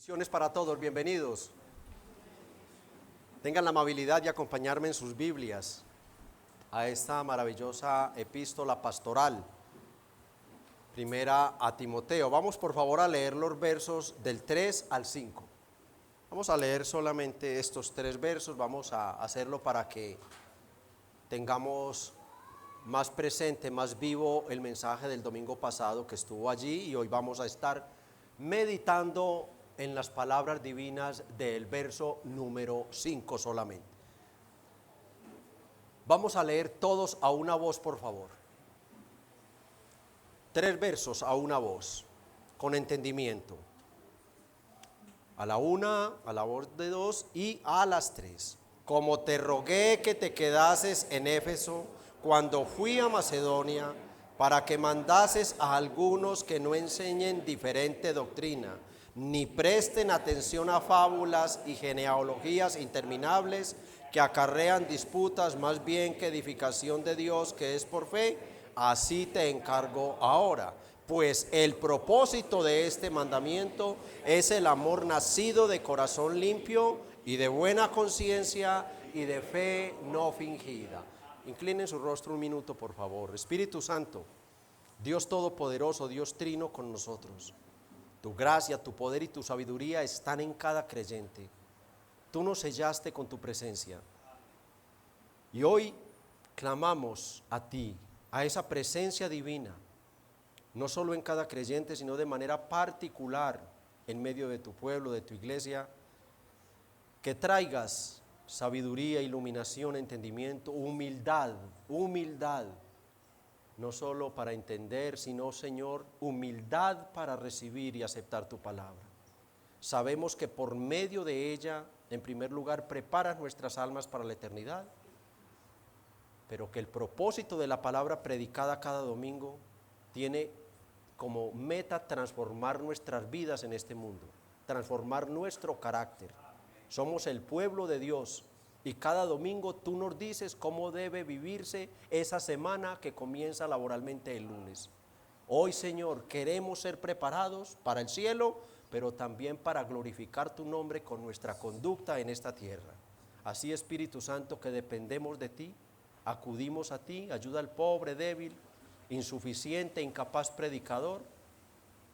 Bendiciones para todos, bienvenidos. Tengan la amabilidad de acompañarme en sus Biblias a esta maravillosa epístola pastoral, primera a Timoteo. Vamos por favor a leer los versos del 3 al 5. Vamos a leer solamente estos 3 versos, vamos a hacerlo para que tengamos más presente, más vivo el mensaje del domingo pasado que estuvo allí, y hoy vamos a estar meditando en las palabras divinas del verso número 5 solamente. Vamos a leer todos a una voz, por favor. 3 versos a una voz, con entendimiento. A la una, a la voz de 2 y a las 3. Como te rogué que te quedases en Éfeso cuando fui a Macedonia, para que mandases a algunos que no enseñen diferente doctrina, ni presten atención a fábulas y genealogías interminables que acarrean disputas más bien que edificación de Dios que es por fe. Así te encargo ahora, pues el propósito de este mandamiento es el amor nacido de corazón limpio y de buena conciencia y de fe no fingida. Inclinen su rostro un minuto, por favor. Espíritu Santo, Dios Todopoderoso, Dios Trino con nosotros. Tu gracia, tu poder y tu sabiduría están en cada creyente. Tú nos sellaste con tu presencia. Y hoy clamamos a ti, a esa presencia divina, no solo en cada creyente, sino de manera particular en medio de tu pueblo, de tu iglesia, que traigas sabiduría, iluminación, entendimiento, humildad, no solo para entender, sino, Señor, humildad para recibir y aceptar tu palabra. Sabemos que por medio de ella, en primer lugar, preparas nuestras almas para la eternidad, pero que el propósito de la palabra predicada cada domingo tiene como meta transformar nuestras vidas en este mundo, transformar nuestro carácter. Somos el pueblo de Dios y cada domingo tú nos dices cómo debe vivirse esa semana que comienza laboralmente el lunes. Hoy, Señor, queremos ser preparados para el cielo, pero también para glorificar tu nombre con nuestra conducta en esta tierra. Así, Espíritu Santo, que dependemos de ti, acudimos a ti, ayuda al pobre, débil, insuficiente, incapaz predicador,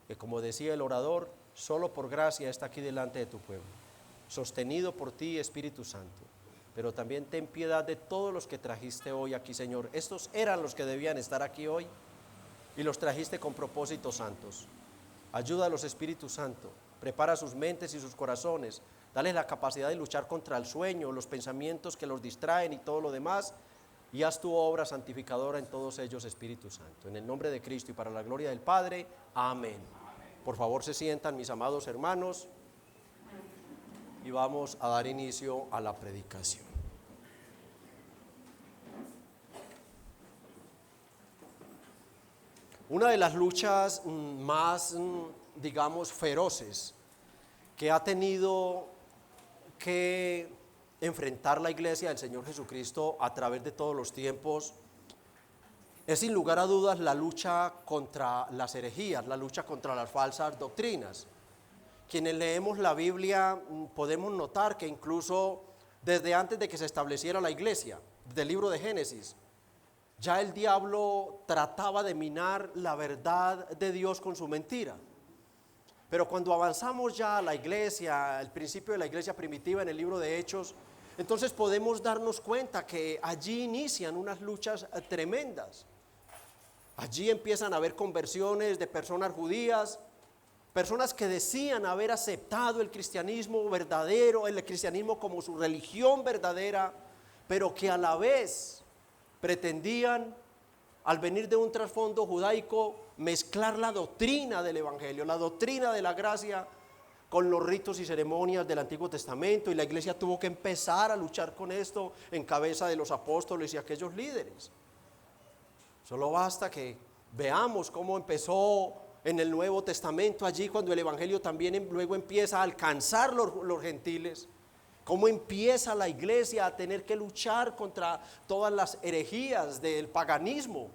que como decía el orador, solo por gracia está aquí delante de tu pueblo, sostenido por ti, Espíritu Santo. Pero también ten piedad de todos los que trajiste hoy aquí, Señor. Estos eran los que debían estar aquí hoy y los trajiste con propósitos santos. Ayuda a los Espíritu Santo, prepara sus mentes y sus corazones, dales la capacidad de luchar contra el sueño, los pensamientos que los distraen y todo lo demás, y haz tu obra santificadora en todos ellos, Espíritu Santo. En el nombre de Cristo y para la gloria del Padre, amén. Por favor, se sientan, mis amados hermanos, y vamos a dar inicio a la predicación. Una de las luchas más, digamos, feroces que ha tenido que enfrentar la iglesia del Señor Jesucristo a través de todos los tiempos es, sin lugar a dudas, la lucha contra las herejías, la lucha contra las falsas doctrinas. Quienes leemos la Biblia podemos notar que incluso desde antes de que se estableciera la iglesia, desde el libro de Génesis, ya el diablo trataba de minar la verdad de Dios con su mentira. Pero cuando avanzamos ya a la iglesia, al principio de la iglesia primitiva en el libro de Hechos, entonces podemos darnos cuenta que allí inician unas luchas tremendas. Allí empiezan a haber conversiones de personas judías, personas que decían haber aceptado el cristianismo verdadero, el cristianismo como su religión verdadera, pero que a la vez pretendían, al venir de un trasfondo judaico, mezclar la doctrina del evangelio, la doctrina de la gracia, con los ritos y ceremonias del Antiguo Testamento, y la iglesia tuvo que empezar a luchar con esto en cabeza de los apóstoles y aquellos líderes. Solo basta que veamos cómo empezó en el Nuevo Testamento, allí cuando el evangelio también luego empieza a alcanzar los gentiles, cómo empieza la iglesia a tener que luchar contra todas las herejías del paganismo.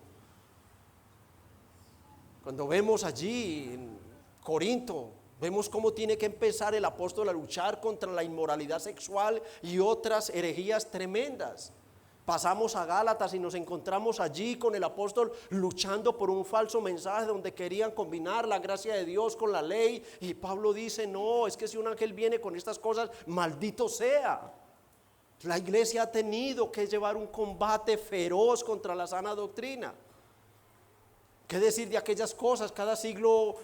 Cuando vemos allí en Corinto, Vemos cómo tiene que empezar el apóstol a luchar contra la inmoralidad sexual y otras herejías tremendas. Pasamos a Gálatas y nos encontramos allí con el apóstol luchando por un falso mensaje donde querían combinar la gracia de Dios con la ley. Y Pablo dice, no, es que si un ángel viene con estas cosas, maldito sea. La iglesia ha tenido que llevar un combate feroz contra la sana doctrina. ¿Qué decir de aquellas cosas? Cada siglo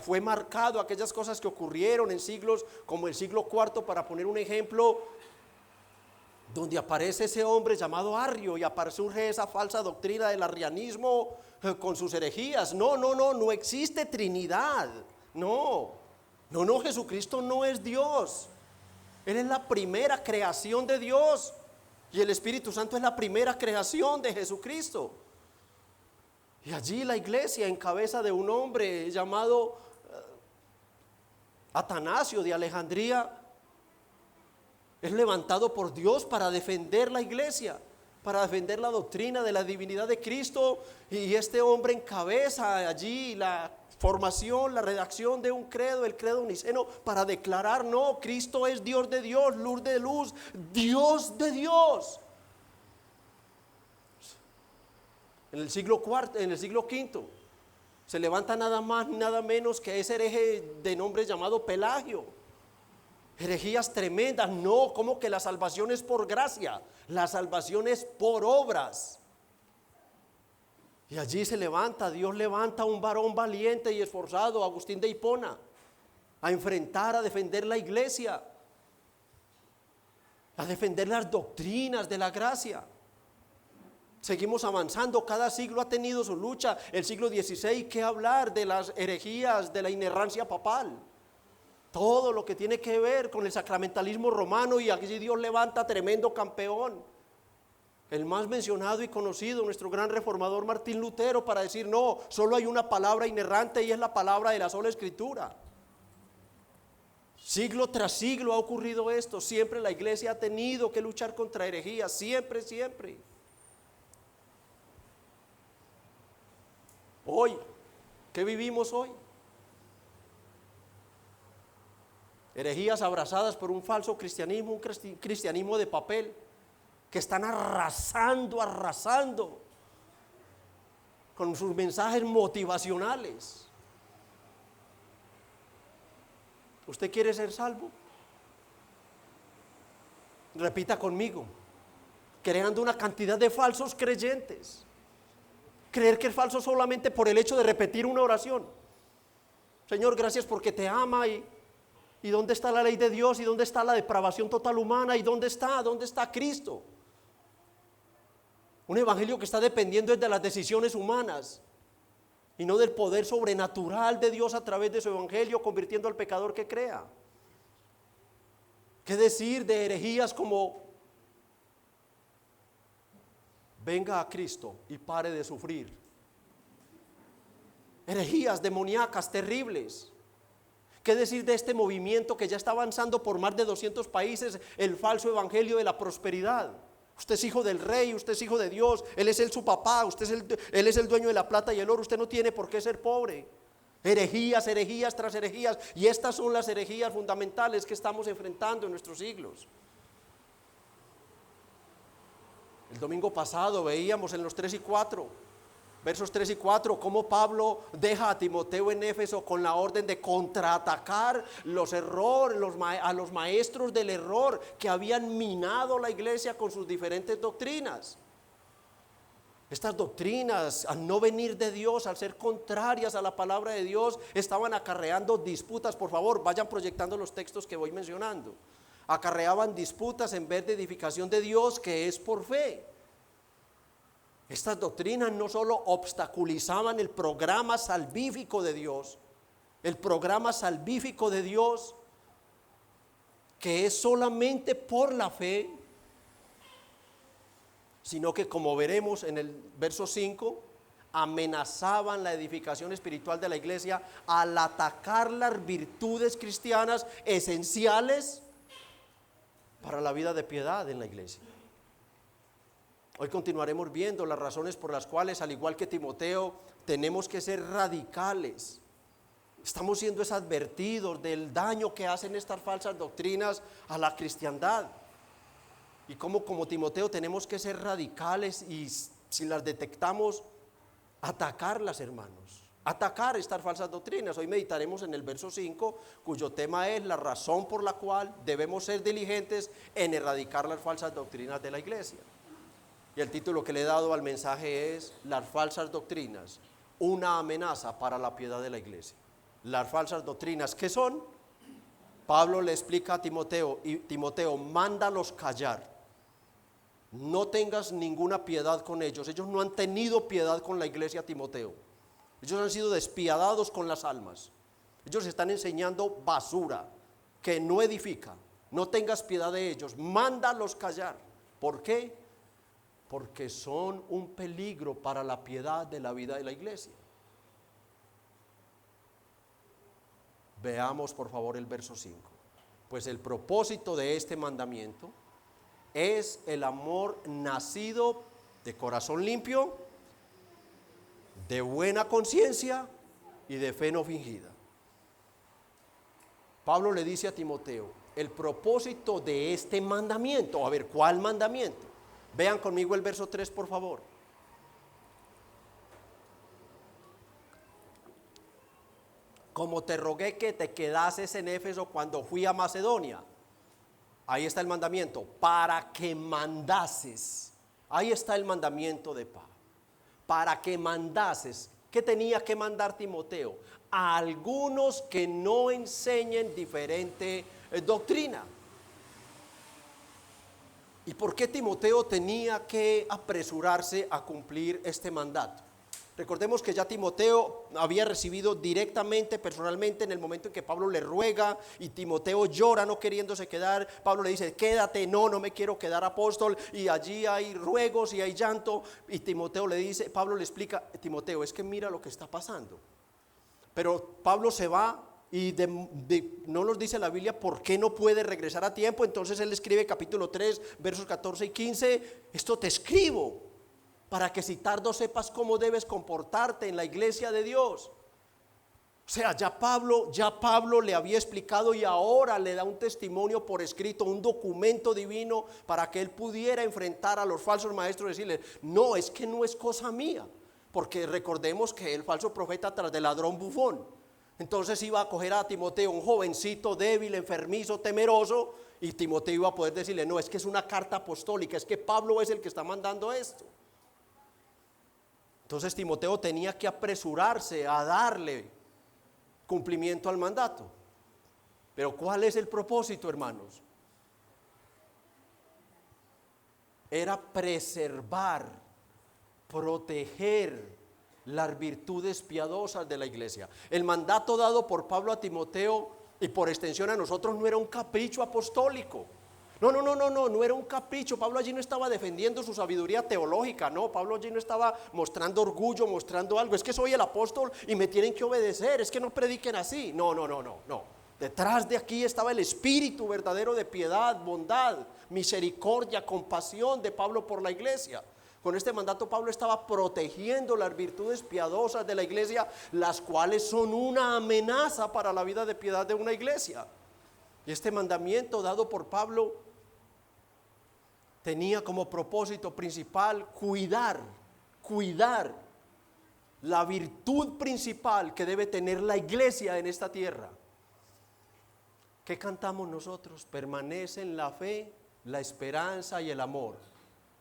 fue marcado, aquellas cosas que ocurrieron en siglos como el siglo IV, para poner un ejemplo, donde aparece ese hombre llamado Arrio y surge esa falsa doctrina del arrianismo con sus herejías. No existe Trinidad. No, Jesucristo no es Dios. Él es la primera creación de Dios y el Espíritu Santo es la primera creación de Jesucristo. Y allí la iglesia, en cabeza de un hombre llamado Atanasio de Alejandría, es levantado por Dios para defender la iglesia, para defender la doctrina de la divinidad de Cristo. Y este hombre encabeza allí la formación, la redacción de un credo, el credo niceno, para declarar, no, Cristo es Dios de Dios, luz de luz, Dios de Dios. En el siglo V se levanta nada más ni nada menos que ese hereje de nombre llamado Pelagio. Herejías tremendas. No, como que la salvación es por gracia, la salvación es por obras. Y allí Dios levanta a un varón valiente y esforzado, Agustín de Hipona, a enfrentar, a defender la iglesia, a defender las doctrinas de la gracia. Seguimos avanzando, cada siglo ha tenido su lucha. El siglo XVI, ¿qué hablar de las herejías, de la inerrancia papal? Todo lo que tiene que ver con el sacramentalismo romano, y aquí Dios levanta tremendo campeón, el más mencionado y conocido, nuestro gran reformador Martín Lutero, para decir, no, solo hay una palabra inerrante y es la palabra de la sola Escritura. Siglo tras siglo ha ocurrido esto, siempre la iglesia ha tenido que luchar contra herejías, siempre. Hoy, ¿qué vivimos hoy? Herejías abrazadas por un falso cristianismo, un cristianismo de papel, que están arrasando con sus mensajes motivacionales. ¿Usted quiere ser salvo? Repita conmigo: creando una cantidad de falsos creyentes. Creer que es falso solamente por el hecho de repetir una oración. Señor, gracias porque te ama. ¿Y dónde está la ley de Dios? ¿Y dónde está la depravación total humana? ¿Y dónde está Cristo? Un evangelio que está dependiendo de las decisiones humanas y no del poder sobrenatural de Dios a través de su evangelio, convirtiendo al pecador que crea. ¿Qué decir de herejías como venga a Cristo y pare de sufrir? Herejías demoníacas terribles. ¿Qué decir de este movimiento que ya está avanzando por más de 200 países, el falso evangelio de la prosperidad? Usted es hijo del rey, usted es hijo de Dios, Él es su papá, Él es el dueño de la plata y el oro, usted no tiene por qué ser pobre. Herejías tras herejías, y estas son las herejías fundamentales que estamos enfrentando en nuestros siglos. El domingo pasado veíamos en los 3 y 4, versos 3 y 4, cómo Pablo deja a Timoteo en Éfeso con la orden de contraatacar los errores, a los maestros del error que habían minado la iglesia con sus diferentes doctrinas. Estas doctrinas, al no venir de Dios, al ser contrarias a la palabra de Dios, estaban acarreando disputas. Por favor, vayan proyectando los textos que voy mencionando. Acarreaban disputas en vez de edificación de Dios, que es por fe. Estas doctrinas no solo obstaculizaban el programa salvífico de Dios, que es solamente por la fe, sino que, como veremos en el verso 5, amenazaban la edificación espiritual de la iglesia al atacar las virtudes cristianas esenciales para la vida de piedad en la iglesia. Hoy continuaremos viendo las razones por las cuales, al igual que Timoteo, tenemos que ser radicales Estamos siendo advertidos del daño que hacen estas falsas doctrinas a la cristiandad. Y como Timoteo tenemos que ser radicales y si las detectamos, atacarlas, hermanos. Atacar estas falsas doctrinas. Hoy meditaremos en el verso 5, cuyo tema es la razón por la cual debemos ser diligentes en erradicar las falsas doctrinas de la iglesia. Y el título que le he dado al mensaje es: las falsas doctrinas, una amenaza para la piedad de la iglesia. Las falsas doctrinas, ¿qué son? Pablo le explica a Timoteo, y Timoteo, mándalos callar. No tengas ninguna piedad con ellos. Ellos no han tenido piedad con la iglesia, Timoteo. Ellos han sido despiadados con las almas. Ellos están enseñando basura que no edifica. No tengas piedad de ellos. Mándalos callar. ¿Por qué? Porque son un peligro para la piedad de la vida de la iglesia. Veamos por favor el verso 5. Pues el propósito de este mandamiento es el amor nacido de corazón limpio, de buena conciencia y de fe no fingida. Pablo le dice a Timoteo, el propósito de este mandamiento, a ver, ¿cuál mandamiento? Vean conmigo el verso 3, por favor. Como te rogué que te quedases en Éfeso cuando fui a Macedonia. Ahí está el mandamiento, para que mandases. Ahí está el mandamiento de Pablo. Para que mandases. ¿Qué tenía que mandar Timoteo? A algunos que no enseñen diferente doctrina. ¿Y por qué Timoteo tenía que apresurarse a cumplir este mandato? Recordemos que ya Timoteo había recibido directamente, personalmente, en el momento en que Pablo le ruega y Timoteo llora no queriéndose quedar. Pablo le dice, quédate, no me quiero quedar, apóstol, y allí hay ruegos y hay llanto, y Timoteo le dice, Pablo le explica, Timoteo, es que mira lo que está pasando. Pero Pablo se va y no nos dice la Biblia por qué no puede regresar a tiempo. Entonces él escribe capítulo 3, versos 14 y 15, esto te escribo para que si tardo sepas cómo debes comportarte en la iglesia de Dios. O sea, ya Pablo le había explicado y ahora le da un testimonio por escrito, un documento divino para que él pudiera enfrentar a los falsos maestros y decirles, no, es que no es cosa mía, porque recordemos que el falso profeta tras del ladrón bufón, entonces iba a coger a Timoteo, un jovencito débil, enfermizo, temeroso, y Timoteo iba a poder decirle, no, es que es una carta apostólica, es que Pablo es el que está mandando esto. Entonces Timoteo tenía que apresurarse a darle cumplimiento al mandato. Pero ¿cuál es el propósito, hermanos? Era preservar, proteger las virtudes piadosas de la iglesia. El mandato dado por Pablo a Timoteo y por extensión a nosotros no era un capricho apostólico. No era un capricho. Pablo allí no estaba defendiendo su sabiduría teológica, no, Pablo allí no estaba mostrando orgullo, mostrando algo, es que soy el apóstol y me tienen que obedecer, es que no prediquen así, no. Detrás de aquí estaba el espíritu verdadero de piedad, bondad, misericordia, compasión de Pablo por la iglesia. Con este mandato Pablo estaba protegiendo las virtudes piadosas de la iglesia, las cuales son una amenaza para la vida de piedad de una iglesia. Y este mandamiento dado por Pablo tenía como propósito principal cuidar la virtud principal que debe tener la iglesia en esta tierra. ¿Qué cantamos nosotros? Permanece en la fe, la esperanza y el amor.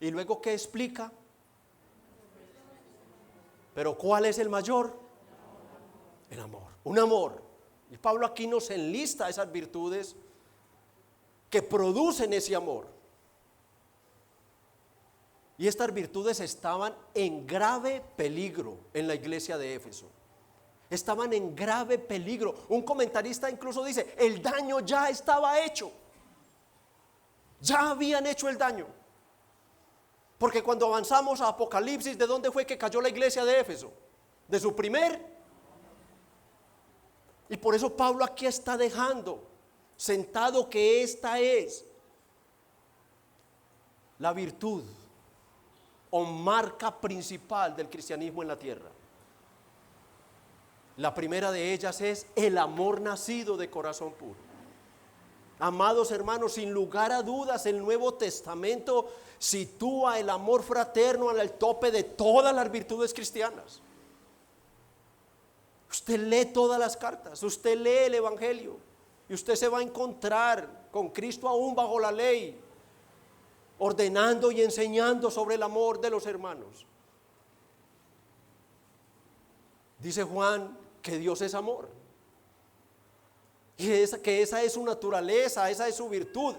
Y luego, ¿qué explica? Pero ¿cuál es el mayor? El amor, un amor. Y Pablo aquí nos enlista esas virtudes que producen ese amor. Y estas virtudes estaban en grave peligro en la iglesia de Éfeso. Estaban en grave peligro. Un comentarista incluso dice, el daño ya estaba hecho. Ya habían hecho el daño. Porque cuando avanzamos a Apocalipsis, ¿de dónde fue que cayó la iglesia de Éfeso? De su primer. Y por eso Pablo aquí está dejando sentado que esta es la virtud o marca principal del cristianismo en la tierra. La primera de ellas es el amor nacido de corazón puro. Amados hermanos, sin lugar a dudas, el Nuevo Testamento sitúa el amor fraterno al tope de todas las virtudes cristianas. Usted lee todas las cartas, usted lee el Evangelio y usted se va a encontrar con Cristo aún bajo la ley, ordenando y enseñando sobre el amor de los hermanos. Dice Juan que Dios es amor. Y que esa es su naturaleza, esa es su virtud.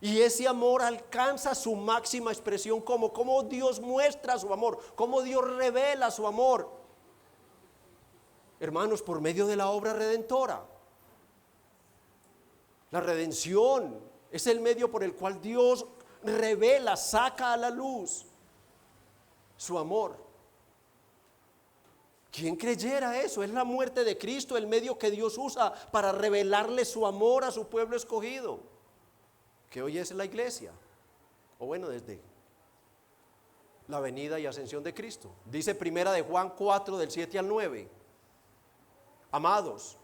Y ese amor alcanza su máxima expresión como Dios muestra su amor, como Dios revela su amor. Hermanos, por medio de la obra redentora. La redención es el medio por el cual Dios revela, saca a la luz su amor. ¿Quién creyera eso? Es la muerte de Cristo el medio que Dios usa para revelarle su amor a su pueblo escogido, que hoy es la iglesia, o bueno, desde la venida y ascensión de Cristo. Dice primera de Juan 4 del 7 al 9. Amados,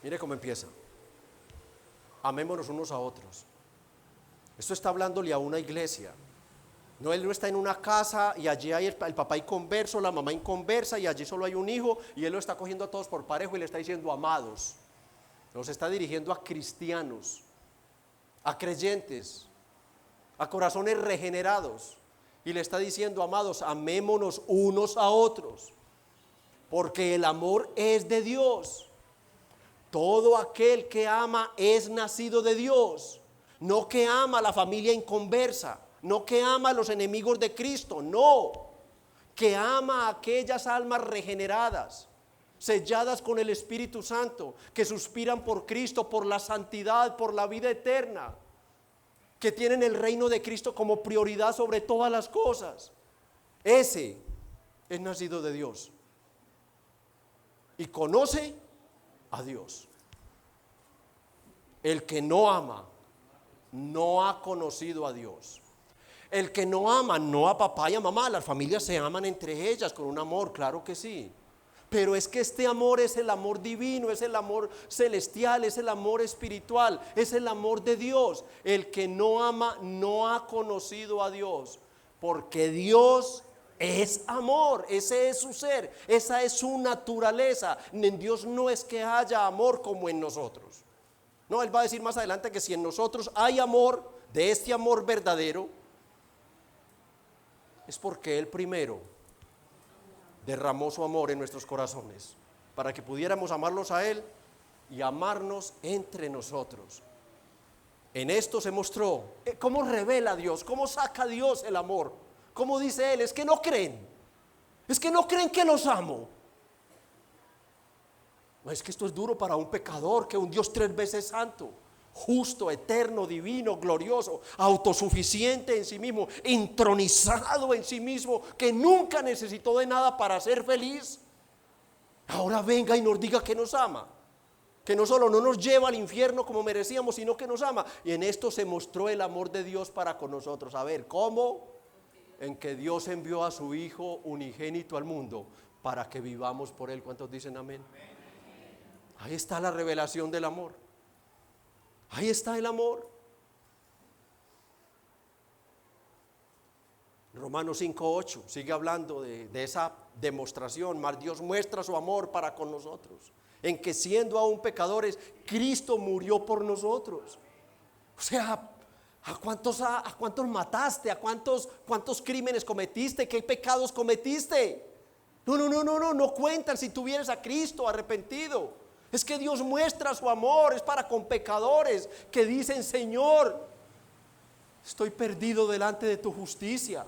mire cómo empieza. Amémonos unos a otros. Esto está hablándole a una iglesia. No, él no está en una casa y allí hay el papá inconverso, la mamá inconversa y allí solo hay un hijo y él lo está cogiendo a todos por parejo y le está diciendo amados. Nos está dirigiendo a cristianos, a creyentes, a corazones regenerados y le está diciendo amados, amémonos unos a otros, porque el amor es de Dios. Todo aquel que ama es nacido de Dios, no que ama a la familia inconversa. No que ama a los enemigos de Cristo, no, que ama a aquellas almas regeneradas, selladas con el Espíritu Santo, que suspiran por Cristo, por la santidad, por la vida eterna, que tienen el reino de Cristo como prioridad sobre todas las cosas. Ese es nacido de Dios y conoce a Dios. El que no ama no ha conocido a Dios. El que no ama, no a papá y a mamá, las familias se aman entre ellas con un amor, claro que sí. Pero es que este amor es el amor divino, es el amor celestial, es el amor espiritual, es el amor de Dios. El que no ama no ha conocido a Dios, porque Dios es amor, ese es su ser, esa es su naturaleza. En Dios no es que haya amor como en nosotros. No, Él va a decir más adelante que si en nosotros hay amor, de este amor verdadero, es porque Él primero derramó su amor en nuestros corazones para que pudiéramos amarlos a Él y amarnos entre nosotros. En esto se mostró cómo revela Dios, cómo saca Dios el amor, cómo dice Él, es que no creen que los amo. No, es que esto es duro para un pecador, que un Dios 3 veces santo, justo, eterno, divino, glorioso, autosuficiente en sí mismo, entronizado en sí mismo, que nunca necesitó de nada para ser feliz, ahora venga y nos diga que nos ama, que no solo no nos lleva al infierno como merecíamos, sino que nos ama. Y en esto se mostró el amor de Dios para con nosotros. A ver, ¿cómo? En que Dios envió a su Hijo unigénito al mundo para que vivamos por Él. ¿Cuántos dicen amén? Ahí está la revelación del amor. Ahí está el amor. Romanos 5:8 sigue hablando de esa demostración. Mas Dios muestra su amor para con nosotros, en que siendo aún pecadores, Cristo murió por nosotros. O sea, ¿a cuántos mataste? ¿A cuántos crímenes cometiste? ¿Qué pecados cometiste? No cuentan si tuvieras a Cristo arrepentido. Es que Dios muestra su amor, es para con pecadores que dicen: Señor, estoy perdido delante de tu justicia.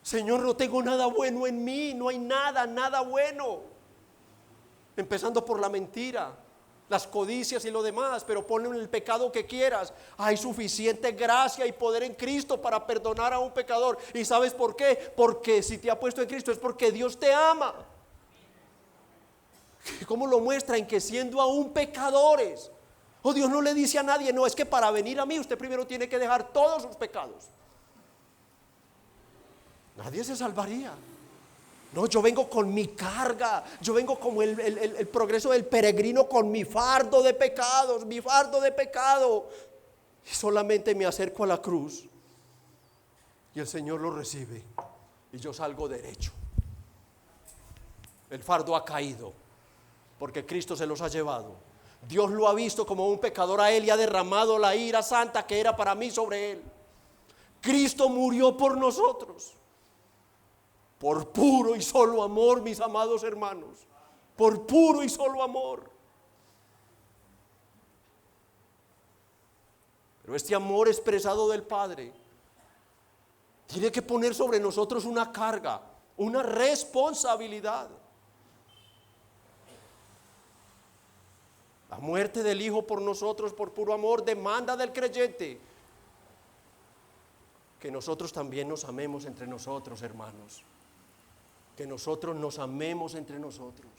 Señor, no tengo nada bueno en mí, no hay nada bueno. Empezando por la mentira, las codicias y lo demás, pero ponle en el pecado que quieras. Hay suficiente gracia y poder en Cristo para perdonar a un pecador. ¿Y sabes por qué? Porque si te ha puesto en Cristo es porque Dios te ama. ¿Cómo lo muestra? En que siendo aún pecadores, Dios no le dice a nadie: no, es que para venir a mí usted primero tiene que dejar todos sus pecados. Nadie se salvaría. No, yo vengo con mi carga, yo vengo como el progreso del peregrino con mi fardo de pecados, mi fardo de pecado. Y solamente me acerco a la cruz y el Señor lo recibe y yo salgo derecho. El fardo ha caído porque Cristo se los ha llevado. Dios lo ha visto como un pecador a él y ha derramado la ira santa que era para mí sobre él. Cristo murió por nosotros. Por puro y solo amor, mis amados hermanos. Por puro y solo amor. Pero este amor expresado del Padre tiene que poner sobre nosotros una carga, una responsabilidad. La muerte del Hijo por nosotros, por puro amor, demanda del creyente que nosotros también nos amemos entre nosotros, hermanos. Que nosotros nos amemos entre nosotros.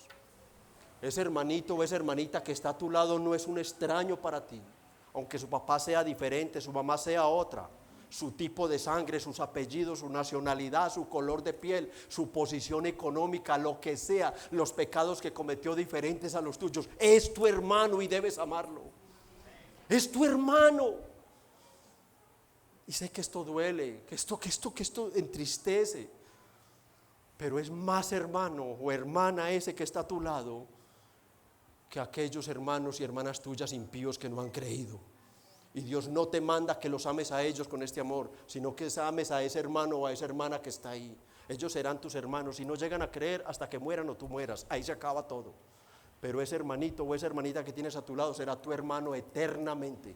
Ese hermanito o esa hermanita que está a tu lado no es un extraño para ti, aunque su papá sea diferente, su mamá sea otra, su tipo de sangre, sus apellidos, su nacionalidad, su color de piel, su posición económica, lo que sea, los pecados que cometió diferentes a los tuyos. Es tu hermano y debes amarlo. Es tu hermano. Y sé que esto duele, que esto entristece, pero es más hermano o hermana ese que está a tu lado que aquellos hermanos y hermanas tuyas impíos que no han creído. Y Dios no te manda que los ames a ellos con este amor, sino que ames a ese hermano o a esa hermana que está ahí. Ellos serán tus hermanos y no llegan a creer hasta que mueran o tú mueras. Ahí se acaba todo. Pero ese hermanito o esa hermanita que tienes a tu lado será tu hermano eternamente.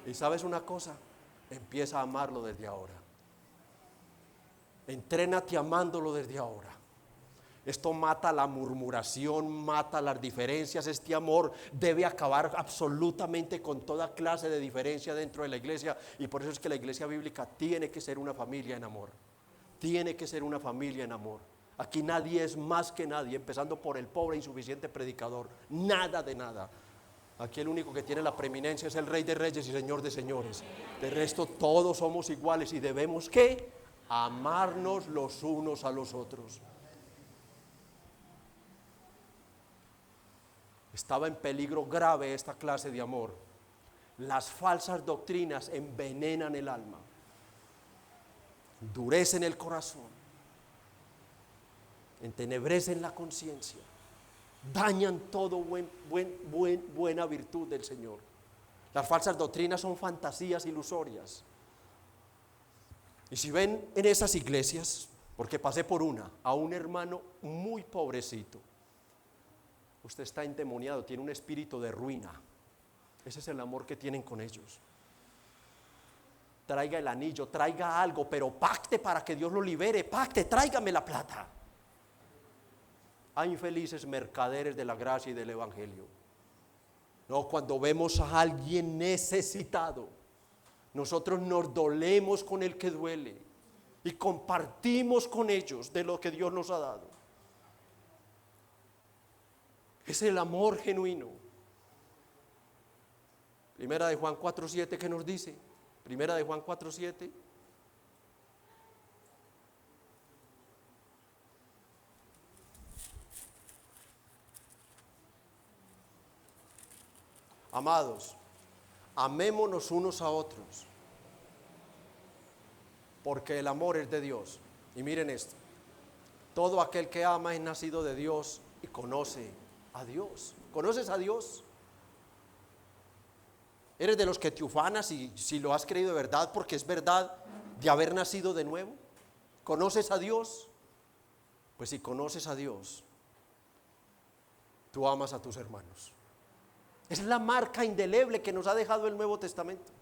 Y sabes una cosa, empieza a amarlo desde ahora. Entrénate amándolo desde ahora. Esto mata la murmuración, mata las diferencias. Este amor debe acabar absolutamente con toda clase de diferencia dentro de la iglesia. Y por eso es que la iglesia bíblica tiene que ser una familia en amor. Tiene que ser una familia en amor. Aquí nadie es más que nadie, empezando por el pobre insuficiente predicador. Nada de nada. Aquí el único que tiene la preeminencia es el Rey de Reyes y Señor de Señores. De resto todos somos iguales y debemos ¿qué? Amarnos los unos a los otros. Estaba en peligro grave esta clase de amor. Las falsas doctrinas envenenan el alma, endurecen el corazón, entenebrecen la conciencia, dañan todo buena virtud del Señor. Las falsas doctrinas son fantasías ilusorias. Y si ven en esas iglesias, porque pasé por una, a un hermano muy pobrecito, usted está endemoniado, tiene un espíritu de ruina. Ese es el amor que tienen con ellos. Traiga el anillo, traiga algo, pero pacte para que Dios lo libere. Pacte, tráigame la plata. Hay infelices mercaderes de la gracia y del evangelio. No, cuando vemos a alguien necesitado, nosotros nos dolemos con el que duele y compartimos con ellos de lo que Dios nos ha dado. Es el amor genuino. Primera de Juan 4:7, ¿qué nos dice? Primera de Juan 4:7. Amados, amémonos unos a otros, porque el amor es de Dios. Y miren esto: todo aquel que ama es nacido de Dios y conoce a Dios. ¿Conoces a Dios? ¿Eres de los que te ufanas si lo has creído de verdad, porque es verdad de haber nacido de nuevo? ¿Conoces a Dios? Pues si conoces a Dios, tú amas a tus hermanos. Es la marca indeleble que nos ha dejado el Nuevo Testamento.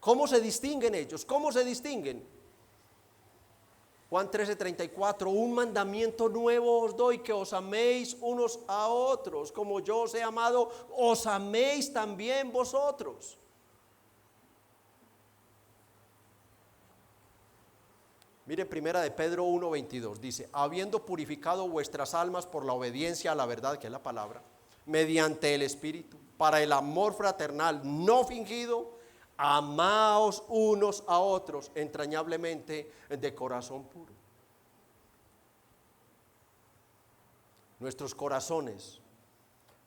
¿Cómo se distinguen ellos? ¿Cómo se distinguen? Juan 13:34, un mandamiento nuevo os doy, que os améis unos a otros, como yo os he amado, os améis también vosotros. Mire, primera de Pedro 1:22, dice: habiendo purificado vuestras almas por la obediencia a la verdad, que es la palabra, mediante el Espíritu, para el amor fraternal no fingido, amaos unos a otros entrañablemente de corazón puro. nuestros corazones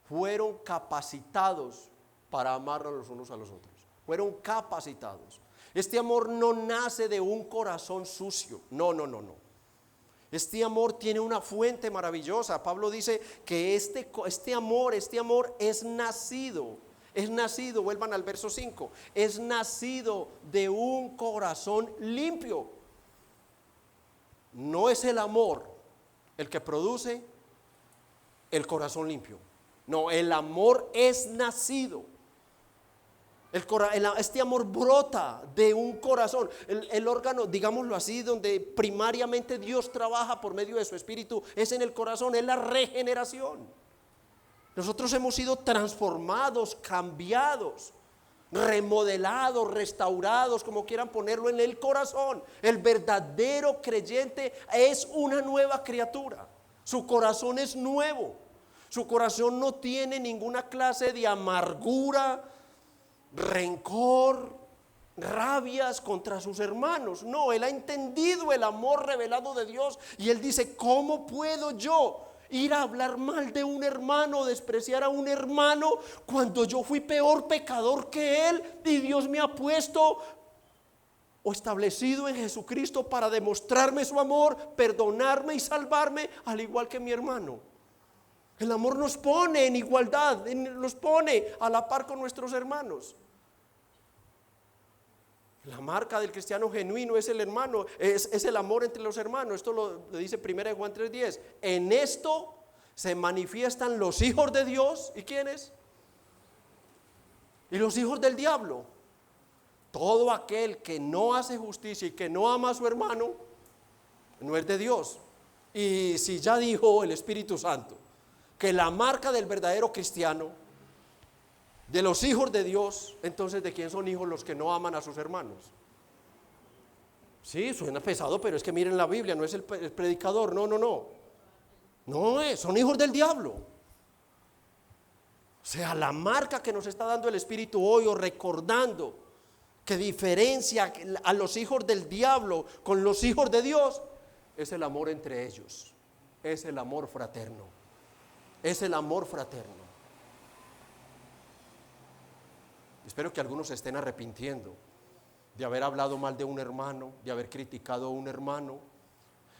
fueron capacitados para amarnos los unos a los otros. Fueron capacitados. Este amor no nace de un corazón sucio. No. Este amor tiene una fuente maravillosa. Pablo dice que este amor es nacido, vuelvan al verso 5, es nacido de un corazón limpio. No es el amor el que produce el corazón limpio. No, el amor es nacido. Este amor brota de un corazón. El órgano, digámoslo así, donde primariamente Dios trabaja por medio de su Espíritu, es en el corazón, es la regeneración. Nosotros hemos sido transformados, cambiados, remodelados, restaurados, como quieran ponerlo, en el corazón. El verdadero creyente es una nueva criatura. Su corazón es nuevo. Su corazón no tiene ninguna clase de amargura, rencor, rabias contra sus hermanos. No, él ha entendido el amor revelado de Dios y él dice: ¿cómo puedo yo ir a hablar mal de un hermano, despreciar a un hermano, cuando yo fui peor pecador que él y Dios me ha puesto o establecido en Jesucristo para demostrarme su amor, perdonarme y salvarme, al igual que mi hermano? El amor nos pone en igualdad, nos pone a la par con nuestros hermanos. La marca del cristiano genuino es el hermano, es el amor entre los hermanos. Esto lo dice 1 Juan 3:10. En esto se manifiestan los hijos de Dios. ¿Y quiénes? Y los hijos del diablo. Todo aquel que no hace justicia y que no ama a su hermano no es de Dios. Y si ya dijo el Espíritu Santo que la marca del verdadero cristiano, de los hijos de Dios, entonces ¿de quién son hijos los que no aman a sus hermanos? Sí, suena pesado, pero es que miren la Biblia, no es el predicador, no es, son hijos del diablo. O sea, la marca que nos está dando el Espíritu hoy, o recordando que diferencia a los hijos del diablo con los hijos de Dios, es el amor entre ellos, es el amor fraterno. Es el amor fraterno. Espero que algunos se estén arrepintiendo de haber hablado mal de un hermano, de haber criticado a un hermano,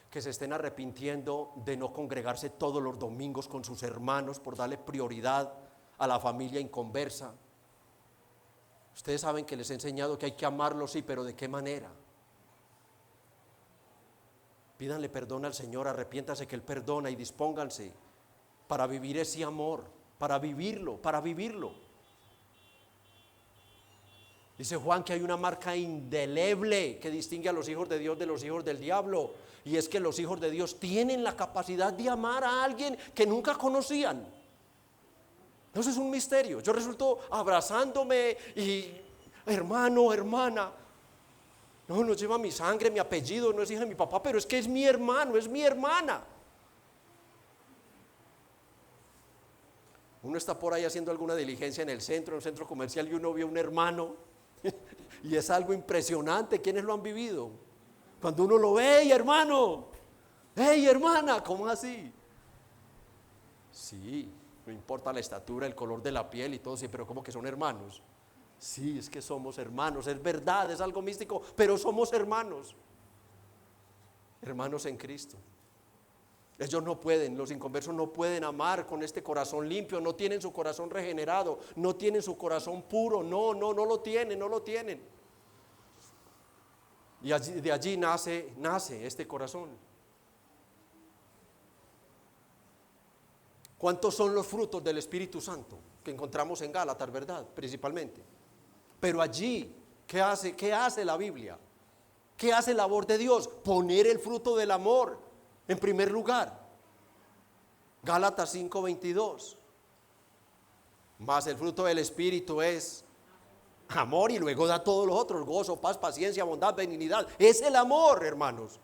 que se estén arrepintiendo de no congregarse todos los domingos con sus hermanos por darle prioridad a la familia inconversa. Ustedes saben que les he enseñado que hay que amarlos, sí, pero ¿de qué manera? Pídanle perdón al Señor, arrepiéntase que Él perdona y dispónganse para vivir ese amor, para vivirlo. Dice Juan que hay una marca indeleble que distingue a los hijos de Dios de los hijos del diablo, y es que los hijos de Dios tienen la capacidad de amar a alguien que nunca conocían. Eso es un misterio. Yo resulto abrazándome y hermano, hermana, no lleva mi sangre, mi apellido, no es hija de mi papá, pero es que es mi hermano, es mi hermana. Uno está por ahí haciendo alguna diligencia en el centro, en un centro comercial, y uno ve a un hermano y es algo impresionante. ¿Quiénes lo han vivido? Cuando uno lo ve: ¡hey, hermano! ¡Hey, hermana! ¿Cómo así? Sí, no importa la estatura, el color de la piel y todo, sí, pero ¿cómo que son hermanos? Sí, es que somos hermanos, es verdad, es algo místico, pero somos hermanos. Hermanos en Cristo. Ellos no pueden, los inconversos no pueden amar con este corazón limpio, no tienen su corazón regenerado, no tienen su corazón puro, no lo tienen. Y de allí nace este corazón. ¿Cuántos son los frutos del Espíritu Santo que encontramos en Gálatas, verdad? Principalmente. Pero allí, ¿qué hace la Biblia? ¿Qué hace la labor de Dios? Poner el fruto del amor en primer lugar. Gálatas 5:22. Mas el fruto del Espíritu es amor, y luego da todos los otros: gozo, paz, paciencia, bondad, benignidad. Es el amor, hermanos.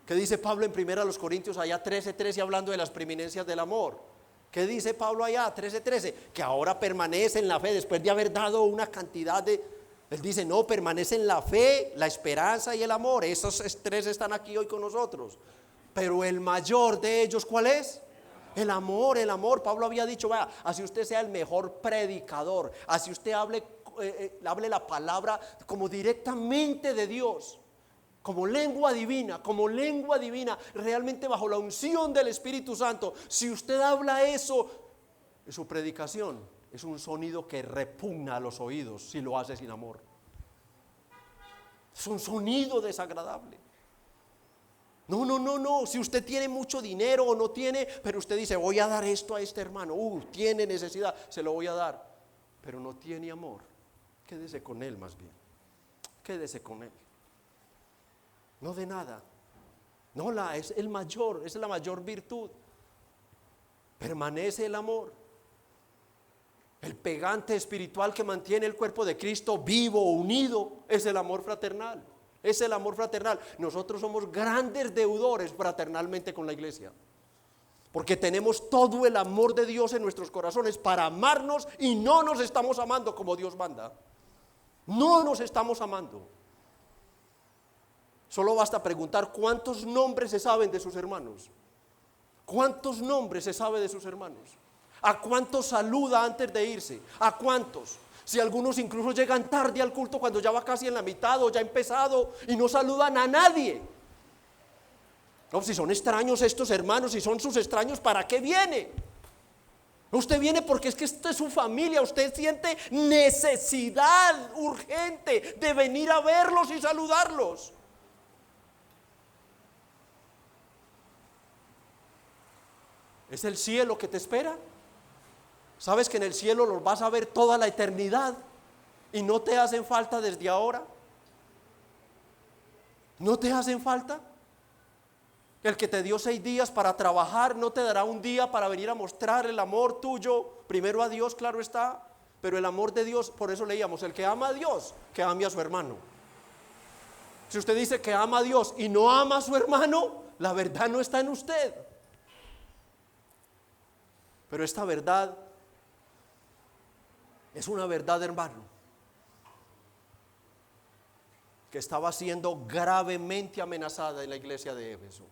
¿Qué dice Pablo en 1 Corintios allá 13:13, hablando de las preeminencias del amor? ¿Qué dice Pablo allá 13:13? Que ahora permanece en la fe después de haber dado una cantidad de... Él dice: no, permanece en la fe, la esperanza y el amor. Esos tres están aquí hoy con nosotros. Pero el mayor de ellos, ¿cuál es? El amor, el amor. Pablo había dicho, vaya, así usted sea el mejor predicador, así usted hable la palabra como directamente de Dios, como lengua divina, realmente bajo la unción del Espíritu Santo. Si usted habla eso, su predicación es un sonido que repugna a los oídos si lo hace sin amor. Es un sonido desagradable. No, si usted tiene mucho dinero o no tiene, pero usted dice, voy a dar esto a este hermano, tiene necesidad, se lo voy a dar, pero no tiene amor, quédese con él más bien, quédese con él. No de nada. No, es el mayor, es la mayor virtud. Permanece el amor. El pegante espiritual que mantiene el cuerpo de Cristo vivo, unido, es el amor fraternal. Es el amor fraternal. Nosotros somos grandes deudores fraternalmente con la iglesia, porque tenemos todo el amor de Dios en nuestros corazones para amarnos, y no nos estamos amando como Dios manda. No nos estamos amando. Solo basta preguntar cuántos nombres se saben de sus hermanos. ¿Cuántos nombres se sabe de sus hermanos? ¿A cuántos saluda antes de irse? ¿A cuántos? Si algunos incluso llegan tarde al culto cuando ya va casi en la mitad o ya ha empezado y no saludan a nadie. No, si son extraños estos hermanos, si son sus extraños, ¿para qué viene? Usted viene porque es que esta es su familia. Usted siente necesidad urgente de venir a verlos y saludarlos. ¿Es el cielo que te espera? ¿Sabes que en el cielo los vas a ver toda la eternidad y no te hacen falta desde ahora? ¿No te hacen falta? El que te dio 6 días para trabajar no te dará un día para venir a mostrar el amor tuyo, primero a Dios, claro está, pero el amor de Dios, por eso leíamos, el que ama a Dios, que ame a su hermano. Si usted dice que ama a Dios y no ama a su hermano, la verdad no está en usted. Pero esta verdad es una verdad, hermano, que estaba siendo gravemente amenazada en la iglesia de Éfeso.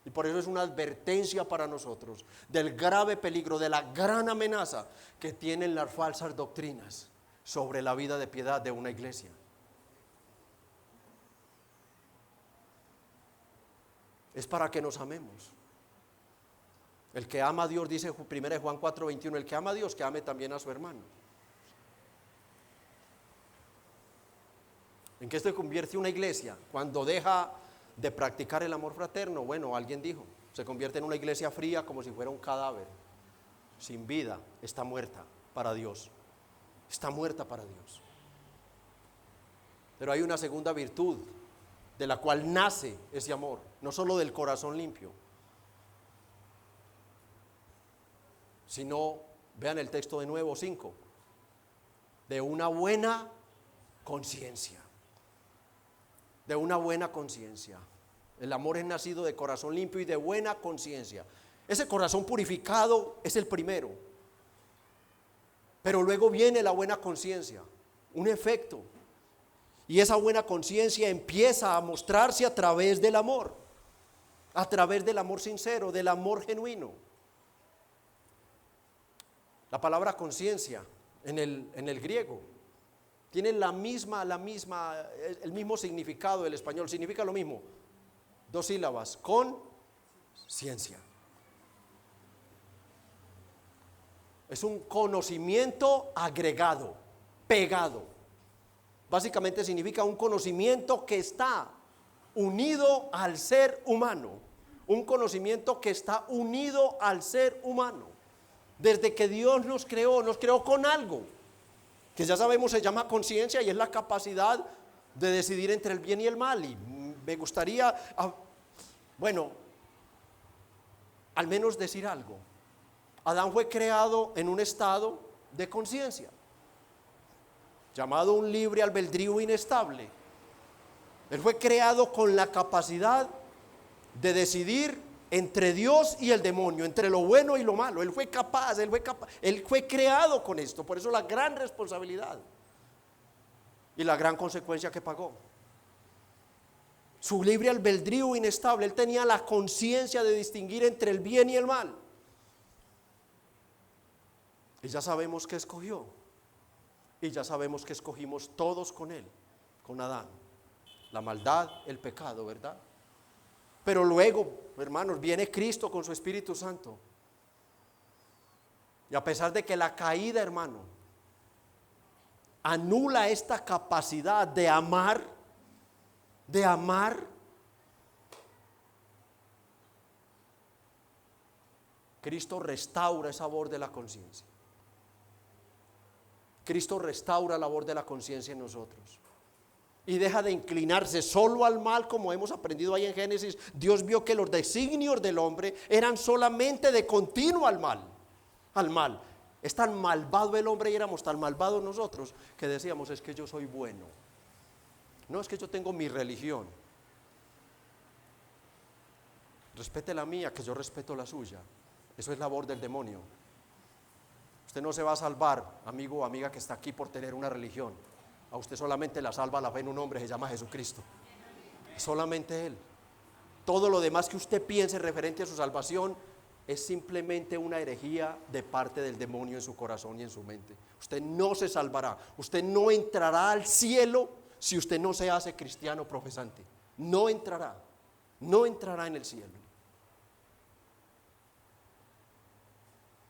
Y por eso es una advertencia para nosotros del grave peligro, de la gran amenaza que tienen las falsas doctrinas sobre la vida de piedad de una iglesia. Es para que nos amemos. El que ama a Dios, dice 1 Juan 4:21, el que ama a Dios, que ame también a su hermano. ¿En qué se convierte una iglesia? Cuando deja de practicar el amor fraterno. Bueno, alguien dijo, se convierte en una iglesia fría, como si fuera un cadáver, sin vida. Está muerta para Dios. Está muerta para Dios. Pero hay una segunda virtud de la cual nace ese amor, no solo del corazón limpio, sino, vean el texto de nuevo, 5, de una buena conciencia. De una buena conciencia. El amor es nacido de corazón limpio y de buena conciencia. Ese corazón purificado es el primero, pero luego viene la buena conciencia, un efecto, y esa buena conciencia empieza a mostrarse a través del amor sincero, del amor genuino. La palabra conciencia en el griego tiene el mismo significado del español, significa lo mismo, 2 sílabas, con ciencia. Es un conocimiento agregado, pegado. Básicamente significa un conocimiento que está unido al ser humano, un conocimiento que está unido al ser humano. Desde que Dios nos creó con algo que ya sabemos se llama conciencia, y es la capacidad de decidir entre el bien y el mal. Y me gustaría, al menos decir algo. Adán fue creado en un estado de conciencia, llamado un libre albedrío inestable. Él fue creado con la capacidad de decidir entre Dios y el demonio, entre lo bueno y lo malo. Él fue capaz, él fue creado con esto. Por eso la gran responsabilidad y la gran consecuencia que pagó. su libre albedrío inestable. Él tenía la conciencia de distinguir entre el bien y el mal. Y ya sabemos que escogió. Y ya sabemos que escogimos todos con él, con Adán. La maldad, el pecado, ¿verdad? Pero luego, hermanos, viene Cristo con su Espíritu Santo. Y a pesar de que la caída, hermano, anula esta capacidad de amar, Cristo restaura esa labor de la conciencia. Cristo restaura la labor de la conciencia en nosotros. Y deja de inclinarse solo al mal, como hemos aprendido ahí en Génesis. Dios vio que los designios del hombre eran solamente de continuo al mal. Es tan malvado el hombre y éramos tan malvados nosotros que decíamos, es que yo soy bueno. No, es que yo tengo mi religión. Respete la mía, que yo respeto la suya. Eso es labor del demonio. Usted no se va a salvar, amigo o amiga que está aquí, por tener una religión. A usted solamente la salva la fe en un hombre, se llama Jesucristo. Solamente Él. Todo lo demás que usted piense referente a su salvación es simplemente una herejía de parte del demonio en su corazón y en su mente. Usted no se salvará. Usted no entrará al cielo si usted no se hace cristiano profesante. No entrará en el cielo.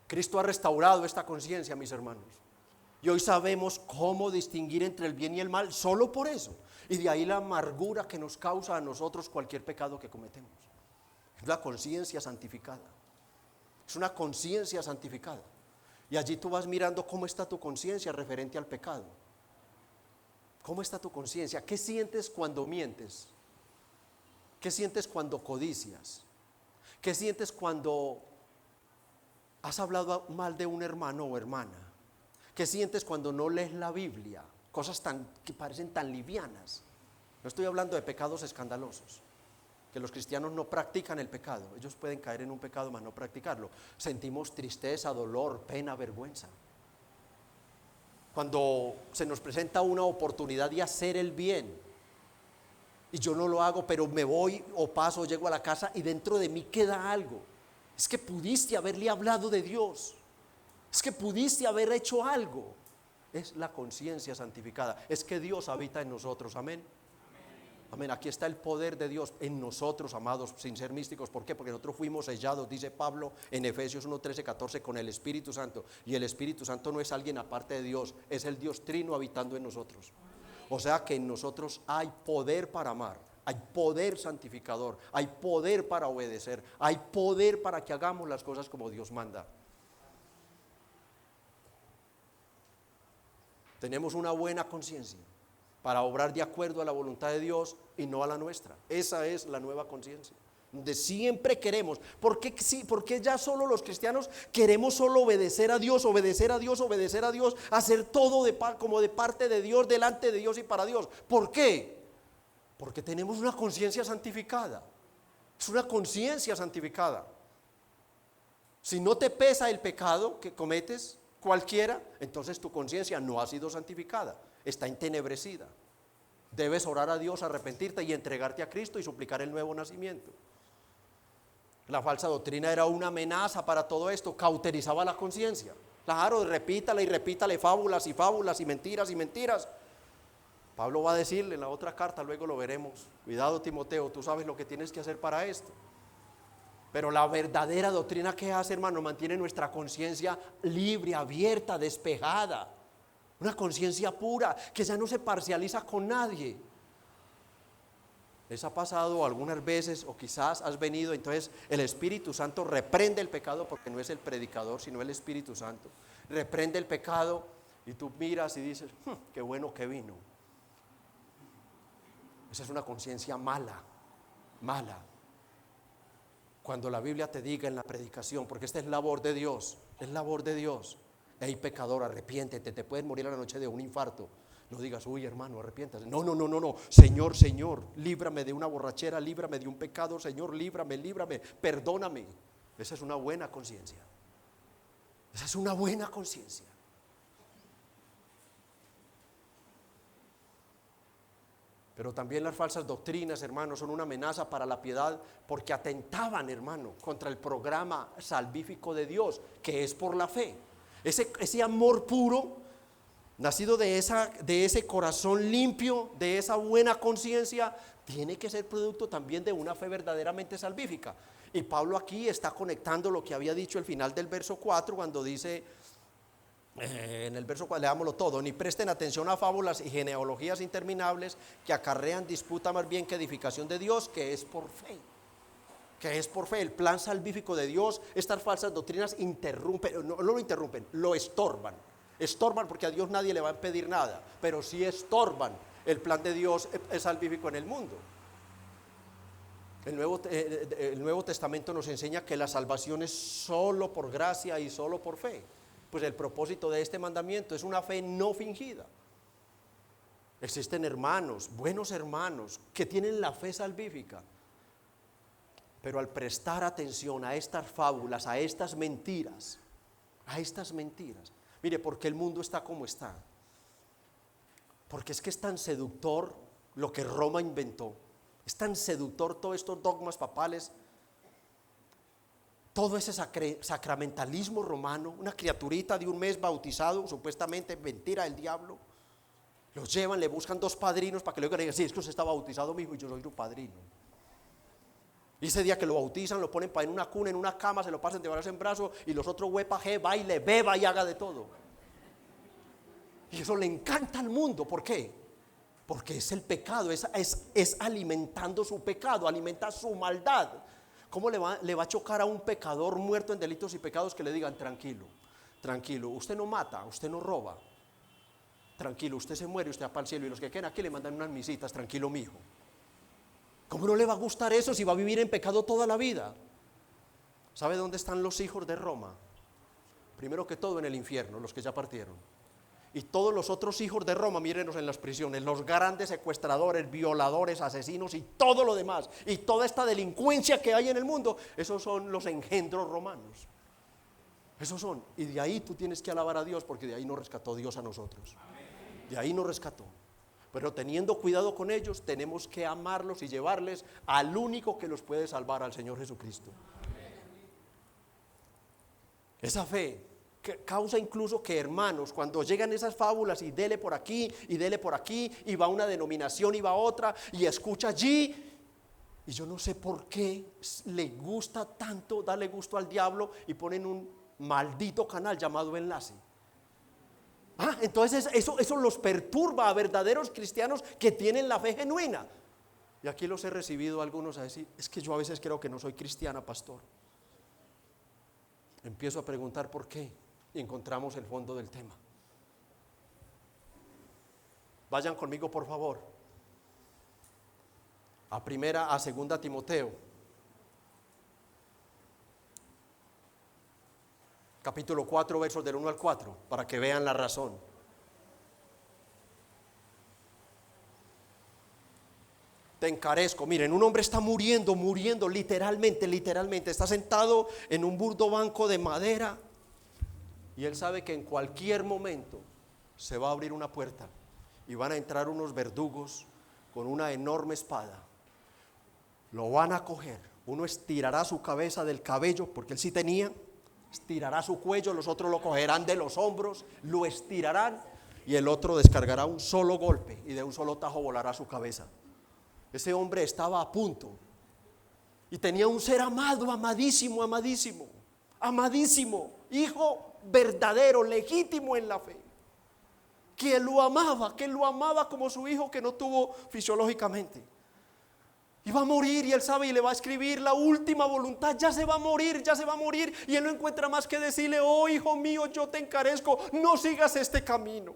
Cristo ha restaurado esta conciencia, mis hermanos. Y hoy sabemos cómo distinguir entre el bien y el mal solo por eso. Y de ahí la amargura que nos causa a nosotros cualquier pecado que cometemos. Es la conciencia santificada. Es una conciencia santificada. Y allí tú vas mirando cómo está tu conciencia referente al pecado. ¿Cómo está tu conciencia? ¿Qué sientes cuando mientes? ¿Qué sientes cuando codicias? ¿Qué sientes cuando has hablado mal de un hermano o hermana? ¿Qué sientes cuando no lees la Biblia? Cosas que parecen tan livianas. No estoy hablando de pecados escandalosos, que los cristianos no practican el pecado. Ellos pueden caer en un pecado, mas no practicarlo. Sentimos tristeza, dolor, pena, vergüenza. Cuando se nos presenta una oportunidad de hacer el bien, y yo no lo hago, pero me voy o paso, llego a la casa y dentro de mí queda algo. Es que pudiste haberle hablado de Dios. Es que pudiste haber hecho algo. Es la conciencia santificada. Es que Dios habita en nosotros. Amén. Amén. Aquí está el poder de Dios en nosotros, amados, sin ser místicos. ¿Por qué? Porque nosotros fuimos sellados, dice Pablo en Efesios 1, 13, 14, con el Espíritu Santo. Y el Espíritu Santo no es alguien aparte de Dios, es el Dios trino habitando en nosotros. O sea que en nosotros hay poder para amar, hay poder santificador, hay poder para obedecer, hay poder para que hagamos las cosas como Dios manda. Tenemos una buena conciencia para obrar de acuerdo a la voluntad de Dios y no a la nuestra. Esa es la nueva conciencia, donde siempre queremos. ¿Por qué ya solo los cristianos queremos solo obedecer a Dios, hacer todo como de parte de Dios, delante de Dios y para Dios? ¿Por qué? Porque tenemos una conciencia santificada. Es una conciencia santificada. Si no te pesa el pecado que cometes, cualquiera, entonces tu conciencia no ha sido santificada, está entenebrecida. Debes orar a Dios, arrepentirte y entregarte a Cristo y suplicar el nuevo nacimiento. La falsa doctrina era una amenaza para todo esto, cauterizaba la conciencia. Claro, repítale fábulas y mentiras. Pablo va a decirle en la otra carta, luego lo veremos: cuidado, Timoteo, tú sabes lo que tienes que hacer para esto. Pero la verdadera doctrina, ¿qué hace, hermano? Mantiene nuestra conciencia libre, abierta, despejada. Una conciencia pura, que ya no se parcializa con nadie. ¿Les ha pasado algunas veces, o quizás has venido, entonces el Espíritu Santo reprende el pecado, porque no es el predicador, sino el Espíritu Santo? Reprende el pecado y tú miras y dices, qué bueno que vino. Esa es una conciencia mala. Cuando la Biblia te diga en la predicación, porque esta es labor de Dios, hey pecador, arrepiéntete, te puedes morir a la noche de un infarto. No digas, uy hermano, arrepiéntase. No, Señor, líbrame de una borrachera, líbrame de un pecado, Señor, líbrame, perdóname. Esa es una buena conciencia. Pero también las falsas doctrinas, hermano, son una amenaza para la piedad porque atentaban, hermano, contra el programa salvífico de Dios, que es por la fe. Ese amor puro, nacido de ese corazón limpio, de esa buena conciencia, tiene que ser producto también de una fe verdaderamente salvífica. Y Pablo aquí está conectando lo que había dicho al final del verso 4, cuando dice, en el verso 4, leámoslo todo: ni presten atención a fábulas y genealogías interminables que acarrean disputa más bien que edificación de Dios, que es por fe. Que es por fe. El plan salvífico de Dios, estas falsas doctrinas interrumpen, no lo interrumpen, lo estorban. Estorban porque a Dios nadie le va a pedir nada, pero sí estorban el plan de Dios es salvífico en el mundo. El Nuevo Testamento nos enseña que la salvación es solo por gracia y solo por fe. Pues el propósito de este mandamiento es una fe no fingida. Existen hermanos, buenos hermanos, que tienen la fe salvífica, pero al prestar atención a estas fábulas, a estas mentiras, mire, ¿por qué el mundo está como está? Porque es que es tan seductor lo que Roma inventó, es tan seductor todos estos dogmas papales, todo ese sacramentalismo romano, una criaturita de un mes bautizado, supuestamente mentira del diablo, los llevan, le buscan 2 padrinos para que luego digan, sí, es que usted está bautizado, mi hijo, y yo soy tu padrino. Y ese día que lo bautizan, lo ponen en una cuna, en una cama, se lo pasan de brazos en brazos, y los otros huepaje, baile, beba y haga de todo. Y eso le encanta al mundo. ¿Por qué? Porque es el pecado, es alimentando su pecado, alimenta su maldad. ¿Cómo le va a chocar a un pecador muerto en delitos y pecados que le digan, tranquilo, tranquilo, usted no mata, usted no roba, tranquilo, usted se muere, usted va para el cielo, y los que queden aquí le mandan unas misitas, tranquilo mijo? ¿Cómo no le va a gustar eso si va a vivir en pecado toda la vida? ¿Sabe dónde están los hijos de Roma? Primero que todo en el infierno, los que ya partieron. Y todos los otros hijos de Roma, mírenos en las prisiones, los grandes secuestradores, violadores, asesinos y todo lo demás, y toda esta delincuencia que hay en el mundo, esos son los engendros romanos. Esos son, y de ahí tú tienes que alabar a Dios, porque de ahí nos rescató Dios a nosotros. De ahí nos rescató. Pero teniendo cuidado con ellos, tenemos que amarlos y llevarles al único que los puede salvar, al Señor Jesucristo. Esa fe que causa incluso que, hermanos, cuando llegan esas fábulas y dele por aquí y dele por aquí, y va a una denominación y va a otra y escucha allí, y yo no sé por qué le gusta tanto darle gusto al diablo y ponen un maldito canal llamado enlace. Entonces eso los perturba a verdaderos cristianos que tienen la fe genuina. Y aquí los he recibido algunos a decir, es que yo a veces creo que no soy cristiana, pastor. Empiezo a preguntar por qué y encontramos el fondo del tema. Vayan conmigo, por favor, a segunda Timoteo, capítulo 4, versos del 1 al 4, para que vean la razón. Te encarezco. Miren, un hombre está muriendo literalmente, está sentado en un burdo banco de madera, y él sabe que en cualquier momento se va a abrir una puerta y van a entrar unos verdugos con una enorme espada. Lo van a coger. Uno estirará su cabeza del cabello, porque él sí tenía, estirará su cuello, los otros lo cogerán de los hombros, lo estirarán, y el otro descargará un solo golpe y de un solo tajo volará su cabeza. Ese hombre estaba a punto y tenía un ser amado, amadísimo, hijo verdadero, legítimo en la fe, que lo amaba como su hijo que no tuvo fisiológicamente. Iba a morir y él sabe, y le va a escribir la última voluntad, ya se va a morir, y él no encuentra más que decirle, oh hijo mío, yo te encarezco, no sigas este camino.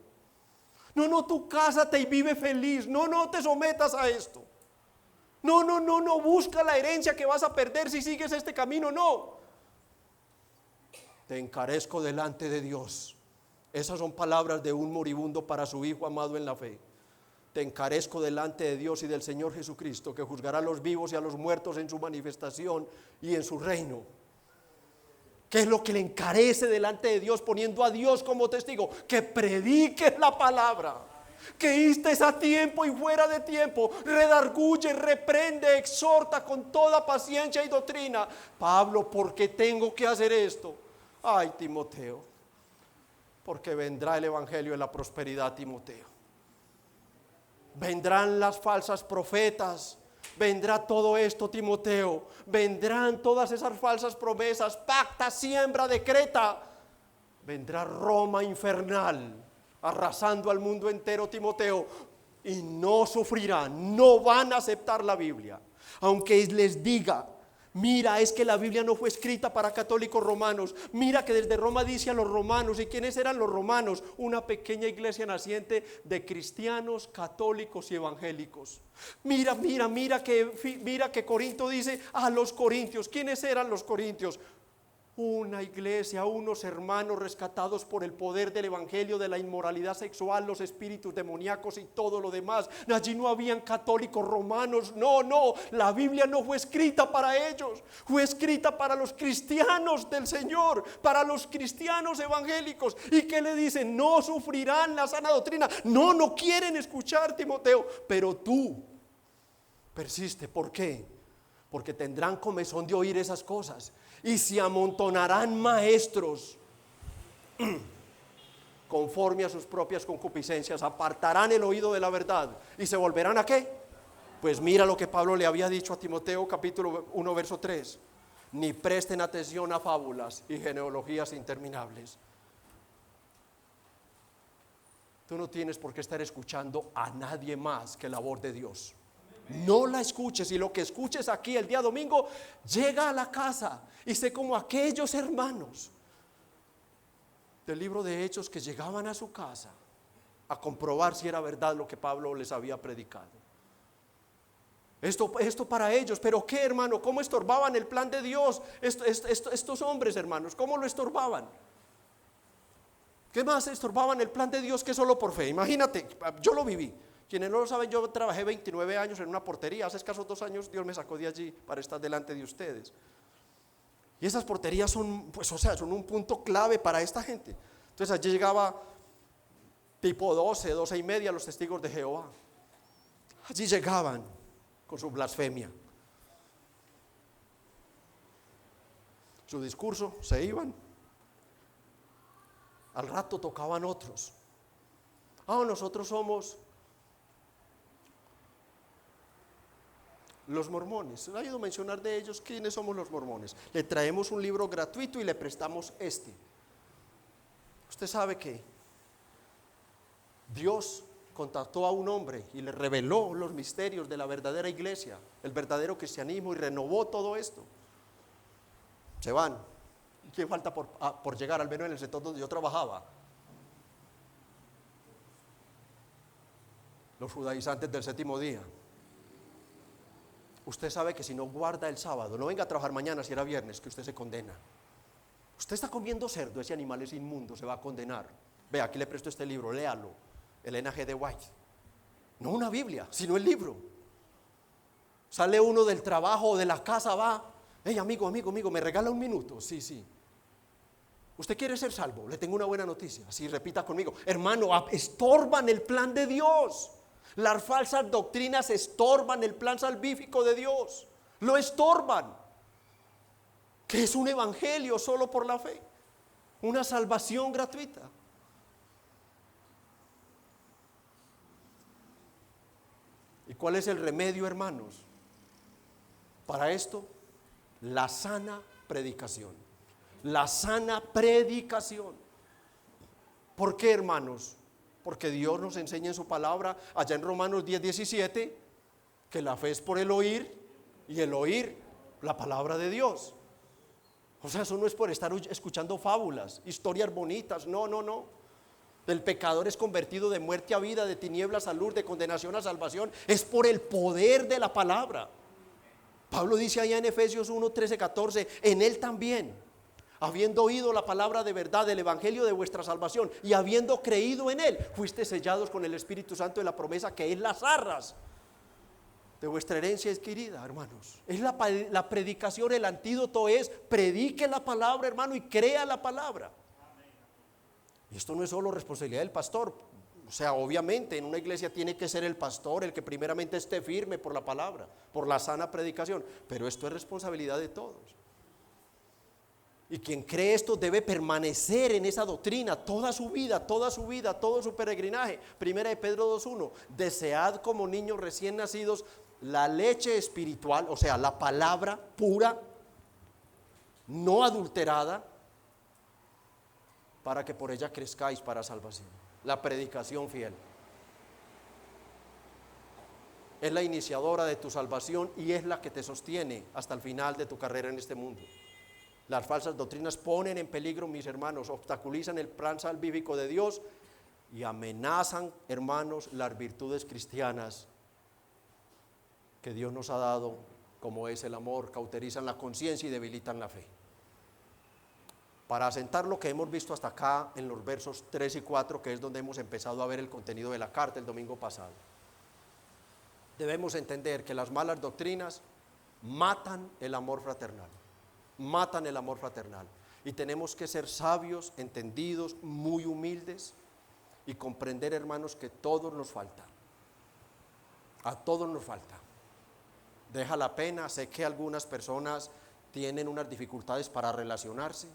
No, tú cásate y vive feliz, no te sometas a esto. No, busca la herencia que vas a perder si sigues este camino, no. Te encarezco delante de Dios. Esas son palabras de un moribundo para su hijo amado en la fe. Te encarezco delante de Dios y del Señor Jesucristo, que juzgará a los vivos y a los muertos en su manifestación y en su reino. ¿Qué es lo que le encarece delante de Dios, poniendo a Dios como testigo? Que prediques la palabra. que estés a tiempo y fuera de tiempo, redarguye, reprende, exhorta con toda paciencia y doctrina. Pablo, ¿por qué tengo que hacer esto? Ay, Timoteo, porque vendrá el evangelio de la prosperidad, Timoteo. Vendrán las falsas profetas, vendrá todo esto, Timoteo. Vendrán todas esas falsas promesas, pacta, siembra, decreta. Vendrá Roma infernal, arrasando al mundo entero, Timoteo, y no sufrirán, no van a aceptar la Biblia. Aunque les diga, mira, es que la Biblia no fue escrita para católicos romanos. Mira que desde Roma dice a los romanos. ¿Y quiénes eran los romanos? Una pequeña iglesia naciente de cristianos, católicos y evangélicos. Mira que Corinto dice a los corintios. ¿Quiénes eran los corintios? Una iglesia, unos hermanos rescatados por el poder del evangelio, de la inmoralidad sexual, los espíritus demoníacos y todo lo demás. Allí no habían católicos romanos, no, la Biblia no fue escrita para ellos, fue escrita para los cristianos del Señor, para los cristianos evangélicos. ¿Y qué le dicen? No sufrirán la sana doctrina, no quieren escuchar, Timoteo, pero tú persiste. ¿Por qué? Porque tendrán comezón de oír esas cosas y se amontonarán maestros conforme a sus propias concupiscencias, apartarán el oído de la verdad y se volverán ¿a qué? Pues mira lo que Pablo le había dicho a Timoteo, capítulo 1, verso 3: ni presten atención a fábulas y genealogías interminables. Tú no tienes por qué estar escuchando a nadie más que la voz de Dios. No la escuches, y lo que escuches aquí el día domingo, llega a la casa y sé como aquellos hermanos del libro de Hechos que llegaban a su casa a comprobar si era verdad lo que Pablo les había predicado. Esto para ellos, pero ¿qué, hermano? ¿Cómo estorbaban el plan de Dios? Estos hombres, hermanos, ¿cómo lo estorbaban? ¿Qué más estorbaban el plan de Dios que solo por fe? Imagínate, yo lo viví. Quienes no lo saben, yo trabajé 29 años en una portería. Hace escasos 2 años Dios me sacó de allí para estar delante de ustedes. Y esas porterías son un punto clave para esta gente. Entonces allí llegaba tipo 12 y media los testigos de Jehová. Allí llegaban con su blasfemia, su discurso, se iban. Al rato tocaban otros. Nosotros somos los mormones. ¿Ha oído mencionar de ellos? ¿Quiénes somos los mormones? Le traemos un libro gratuito y le prestamos este. Usted sabe que Dios contactó a un hombre y le reveló los misterios de la verdadera iglesia, el verdadero cristianismo, y renovó todo esto. Se van. ¿Quién falta por llegar? Al menos en el sector donde yo trabajaba. Los judaizantes del séptimo día. Usted sabe que si no guarda el sábado, no venga a trabajar mañana si era viernes, que usted se condena. Usted está comiendo cerdo, ese animal es inmundo, se va a condenar. Vea, aquí le presto este libro, léalo, Elena G. de White. No una Biblia, sino el libro. Sale uno del trabajo o de la casa, va, hey, amigo, ¿me regala un minuto? Sí. ¿Usted quiere ser salvo? Le tengo una buena noticia, así repita conmigo. Hermano, estorban el plan de Dios. Las falsas doctrinas estorban el plan salvífico de Dios. Lo estorban. Que es un evangelio solo por la fe, una salvación gratuita. ¿Y cuál es el remedio, hermanos? Para esto, la sana predicación. La sana predicación. ¿Por qué, hermanos? Porque Dios nos enseña en su palabra, allá en Romanos 10:17, que la fe es por el oír, y el oír la palabra de Dios. O sea, eso no es por estar escuchando fábulas, historias bonitas, no. El pecador es convertido de muerte a vida, de tinieblas a luz, de condenación a salvación. Es por el poder de la palabra. Pablo dice allá en Efesios 1:13-14, en él también, habiendo oído la palabra de verdad del evangelio de vuestra salvación y habiendo creído en él, fuiste sellados con el Espíritu Santo de la promesa, que es las arras de vuestra herencia adquirida, hermanos. Es la predicación, el antídoto es: predique la palabra, hermano, y crea la palabra. Y esto no es solo responsabilidad del pastor. O sea, obviamente en una iglesia tiene que ser el pastor el que primeramente esté firme por la palabra, por la sana predicación, pero esto es responsabilidad de todos. Y quien cree esto debe permanecer en esa doctrina toda su vida, todo su peregrinaje. Primera de Pedro 2:1, desead como niños recién nacidos la leche espiritual, o sea, la palabra pura, no adulterada, para que por ella crezcáis para salvación. La predicación fiel es la iniciadora de tu salvación y es la que te sostiene hasta el final de tu carrera en este mundo. Las falsas doctrinas ponen en peligro, mis hermanos, obstaculizan el plan salvífico de Dios y amenazan, hermanos, las virtudes cristianas que Dios nos ha dado, como es el amor, cauterizan la conciencia y debilitan la fe. Para asentar lo que hemos visto hasta acá en los versos 3 y 4, que es donde hemos empezado a ver el contenido de la carta el domingo pasado, debemos entender que las malas doctrinas matan el amor fraternal. Matan el amor fraternal y tenemos que ser sabios, entendidos, muy humildes y comprender, hermanos, que todos nos falta, a todos nos falta. Deja la pena, sé que algunas personas tienen unas dificultades para relacionarse,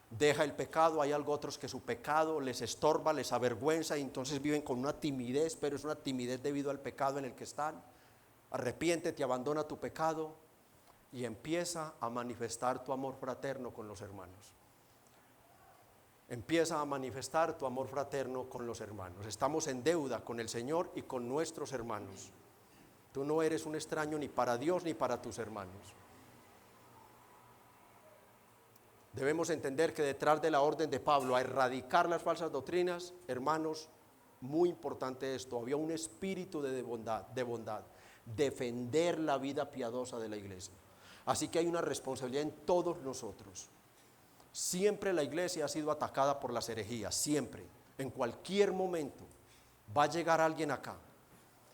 deja el pecado, hay algo otros que su pecado les estorba, les avergüenza y entonces viven con una timidez, pero es una timidez debido al pecado en el que están. Arrepiéntete, abandona tu pecado y empieza a manifestar tu amor fraterno con los hermanos. Empieza a manifestar tu amor fraterno con los hermanos. Estamos en deuda con el Señor y con nuestros hermanos. Tú no eres un extraño ni para Dios ni para tus hermanos. Debemos entender que detrás de la orden de Pablo a erradicar las falsas doctrinas, hermanos, muy importante esto, había un espíritu de bondad, defender la vida piadosa de la iglesia. Así que hay una responsabilidad en todos nosotros. Siempre la iglesia ha sido atacada por las herejías, siempre, en cualquier momento va a llegar alguien acá,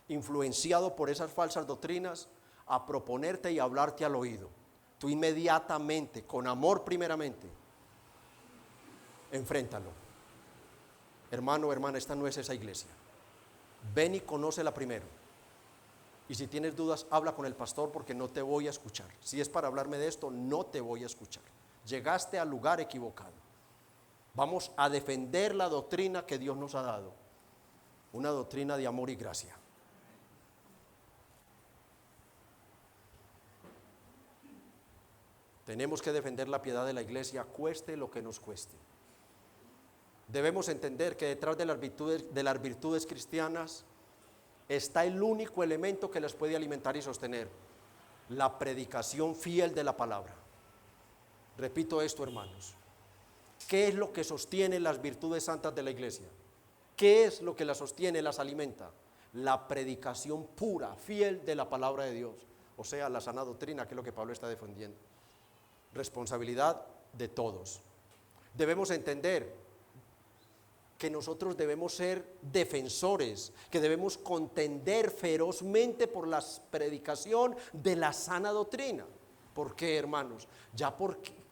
influenciado por esas falsas doctrinas, a proponerte y a hablarte al oído. Tú inmediatamente, con amor primeramente, enfréntalo. Hermano, hermana, esta no es esa iglesia. Ven y conócela primero. Y si tienes dudas, habla con el pastor porque no te voy a escuchar. Si es para hablarme de esto, no te voy a escuchar. Llegaste al lugar equivocado. Vamos a defender la doctrina que Dios nos ha dado. Una doctrina de amor y gracia. Tenemos que defender la piedad de la iglesia, cueste lo que nos cueste. Debemos entender que detrás de las virtudes cristianas está el único elemento que las puede alimentar y sostener: la predicación fiel de la palabra. Repito esto, hermanos. ¿Qué es lo que sostiene las virtudes santas de la iglesia? ¿Qué es lo que las sostiene, las alimenta? La predicación pura, fiel de la palabra de Dios. O sea, la sana doctrina, que es lo que Pablo está defendiendo. Responsabilidad de todos. Debemos entender que nosotros debemos ser defensores, que debemos contender ferozmente por la predicación de la sana doctrina. ¿Por qué, hermanos?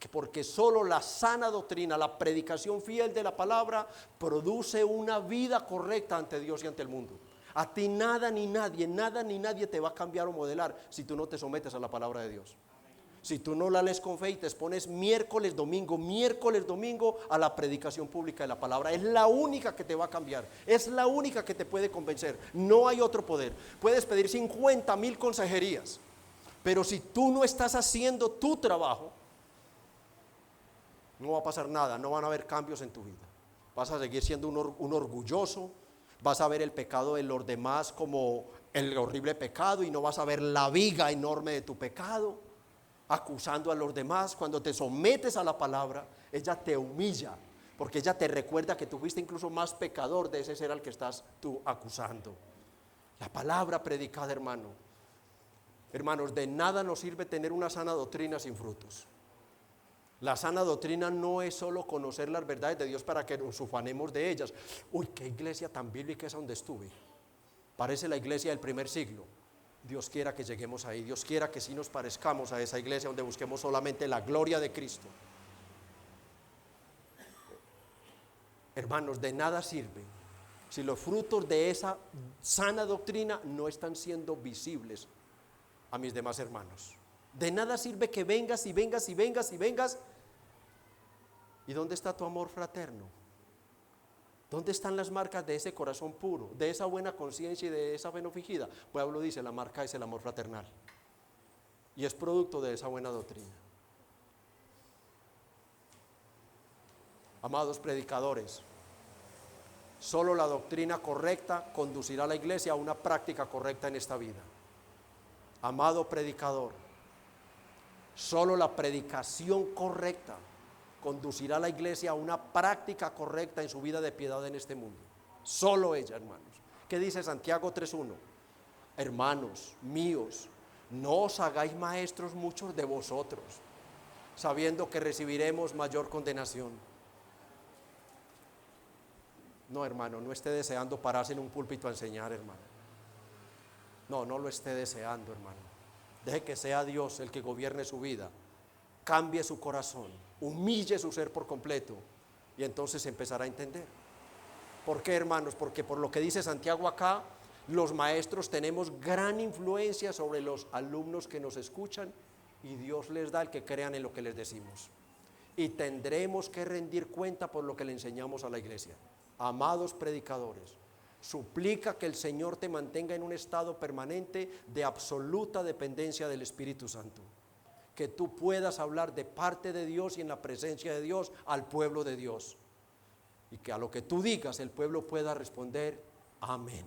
Porque solo la sana doctrina, la predicación fiel de la palabra, produce una vida correcta ante Dios y ante el mundo. A ti nada ni nadie te va a cambiar o modelar si tú no te sometes a la palabra de Dios. Si tú no la lees con fe y te expones miércoles, domingo a la predicación pública de la palabra, es la única que te va a cambiar, es la única que te puede convencer, no hay otro poder. Puedes pedir 50,000 consejerías, pero si tú no estás haciendo tu trabajo, no va a pasar nada, no van a haber cambios en tu vida. Vas a seguir siendo un orgulloso, vas a ver el pecado de los demás como el horrible pecado y no vas a ver la viga enorme de tu pecado, acusando a los demás. Cuando te sometes a la palabra, ella te humilla, porque ella te recuerda que tú fuiste incluso más pecador de ese ser al que estás tú acusando. La palabra predicada, hermanos, de nada nos sirve tener una sana doctrina sin frutos. La sana doctrina no es solo conocer las verdades de Dios para que nos ufanemos de ellas. Uy, qué iglesia tan bíblica es donde estuve. Parece la iglesia del primer siglo. Dios quiera que lleguemos ahí, Dios quiera que sí nos parezcamos a esa iglesia donde busquemos solamente la gloria de Cristo. Hermanos, de nada sirve si los frutos de esa sana doctrina no están siendo visibles a mis demás hermanos. De nada sirve que vengas y vengas y vengas y vengas. ¿Y dónde está tu amor fraterno? ¿Dónde están las marcas de ese corazón puro, de esa buena conciencia y de esa fe no fingida? Pablo dice, la marca es el amor fraternal. Y es producto de esa buena doctrina. Amados predicadores, solo la doctrina correcta conducirá a la iglesia a una práctica correcta en esta vida. Amado predicador, solo la predicación correcta conducirá a la iglesia a una práctica correcta en su vida de piedad en este mundo. Solo ella, hermanos. ¿Qué dice Santiago 3:1? Hermanos míos, no os hagáis maestros muchos de vosotros, sabiendo que recibiremos mayor condenación. No, hermano, no esté deseando pararse en un púlpito a enseñar, hermano. No lo esté deseando, hermano. Deje que sea Dios el que gobierne su vida, cambie su corazón, humille su ser por completo, y entonces empezará a entender. ¿Por qué, hermanos? Porque por lo que dice Santiago acá, los maestros tenemos gran influencia sobre los alumnos que nos escuchan, y Dios les da el que crean en lo que les decimos. Y tendremos que rendir cuenta por lo que le enseñamos a la iglesia. Amados predicadores, suplica que el Señor te mantenga en un estado permanente de absoluta dependencia del Espíritu Santo, que tú puedas hablar de parte de Dios y en la presencia de Dios al pueblo de Dios, y que a lo que tú digas el pueblo pueda responder amén.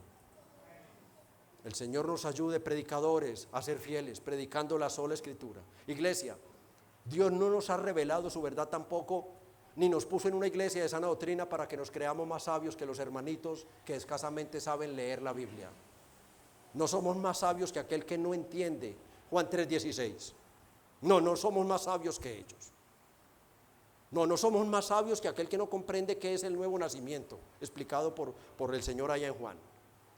El Señor nos ayude, predicadores, a ser fieles, predicando la sola Escritura. Iglesia, Dios no nos ha revelado su verdad tampoco, ni nos puso en una iglesia de sana doctrina para que nos creamos más sabios que los hermanitos que escasamente saben leer la Biblia. No somos más sabios que aquel que no entiende Juan 3:16. No somos más sabios que ellos. No somos más sabios que aquel que no comprende qué es el nuevo nacimiento, explicado por el Señor allá en Juan.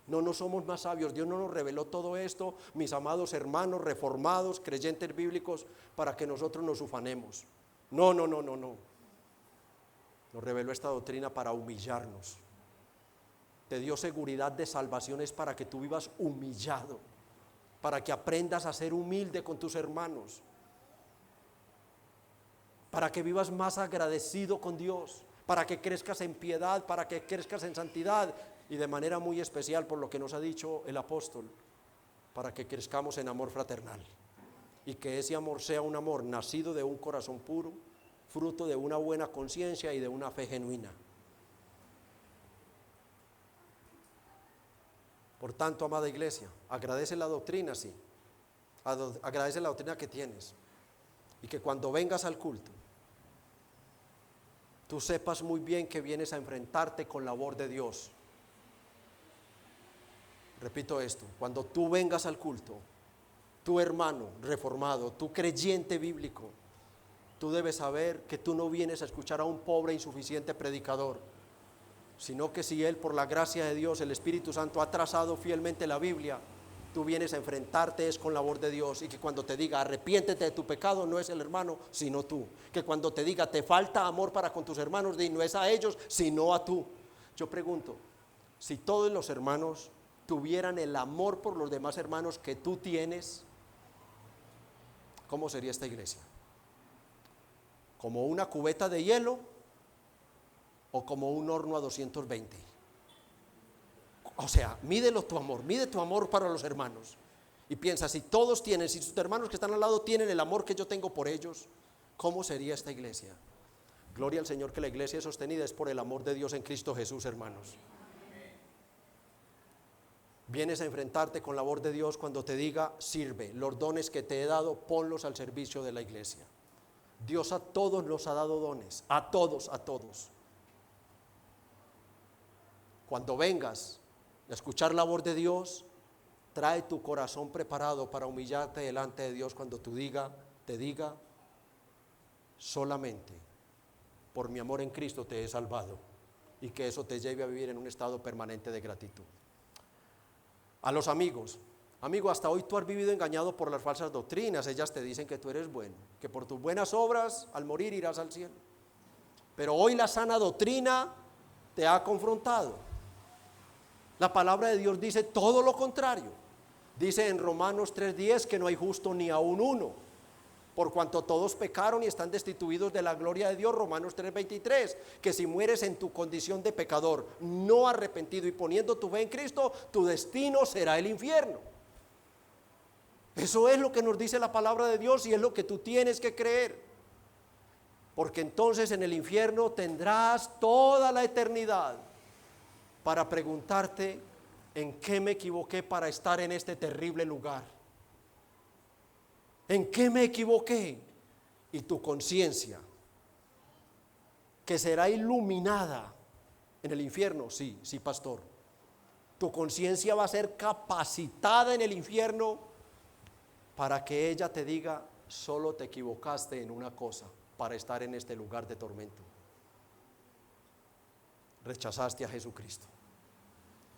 No somos más sabios. Dios no nos reveló todo esto, mis amados hermanos reformados, creyentes bíblicos, para que nosotros nos ufanemos. No. Nos reveló esta doctrina para humillarnos. Te dio seguridad de salvación es para que tú vivas humillado, para que aprendas a ser humilde con tus hermanos, para que vivas más agradecido con Dios, para que crezcas en piedad, para que crezcas en santidad, y de manera muy especial, por lo que nos ha dicho el apóstol, para que crezcamos en amor fraternal, y que ese amor sea un amor nacido de un corazón puro, fruto de una buena conciencia y de una fe genuina. Por tanto, amada iglesia, agradece la doctrina, sí, agradece la doctrina que tienes, y que cuando vengas al culto, tú sepas muy bien que vienes a enfrentarte con la voz de Dios. Repito esto, cuando tú vengas al culto, tu hermano reformado, tu creyente bíblico, tú debes saber que tú no vienes a escuchar a un pobre insuficiente predicador, sino que si él, por la gracia de Dios, el Espíritu Santo, ha trazado fielmente la Biblia, tú vienes a enfrentarte es con la voz de Dios, y que cuando te diga arrepiéntete de tu pecado, no es el hermano, sino tú. Que cuando te diga te falta amor para con tus hermanos, no es a ellos, sino a tú. Yo pregunto, si todos los hermanos tuvieran el amor por los demás hermanos que tú tienes, ¿cómo sería esta iglesia? ¿Como una cubeta de hielo o como un horno a 220? O sea, mídelo tu amor, mide tu amor para los hermanos, y piensa, si todos tienen, si sus hermanos que están al lado tienen el amor que yo tengo por ellos, ¿cómo sería esta iglesia? Gloria al Señor, que la iglesia es sostenida es por el amor de Dios en Cristo Jesús, hermanos. Vienes a enfrentarte con la voz de Dios cuando te diga, sirve, los dones que te he dado, ponlos al servicio de la iglesia. Dios a todos nos ha dado dones, a todos. Cuando vengas a escuchar la voz de Dios, trae tu corazón preparado para humillarte delante de Dios cuando te diga, solamente por mi amor en Cristo te he salvado, y que eso te lleve a vivir en un estado permanente de gratitud. A los amigos, amigo, hasta hoy tú has vivido engañado por las falsas doctrinas. Ellas te dicen que tú eres bueno, que por tus buenas obras al morir irás al cielo. Pero hoy la sana doctrina te ha confrontado. La palabra de Dios dice todo lo contrario. Dice en Romanos 3:10 que no hay justo ni aun uno, por cuanto todos pecaron y están destituidos de la gloria de Dios. Romanos 3:23, que si mueres en tu condición de pecador, no arrepentido y poniendo tu fe en Cristo, tu destino será el infierno. Eso es lo que nos dice la palabra de Dios y es lo que tú tienes que creer. Porque entonces en el infierno tendrás toda la eternidad para preguntarte en qué me equivoqué para estar en este terrible lugar. ¿En qué me equivoqué? Y tu conciencia, que será iluminada en el infierno, sí, pastor. Tu conciencia va a ser capacitada en el infierno para que ella te diga, solo te equivocaste en una cosa para estar en este lugar de tormento. Rechazaste a Jesucristo.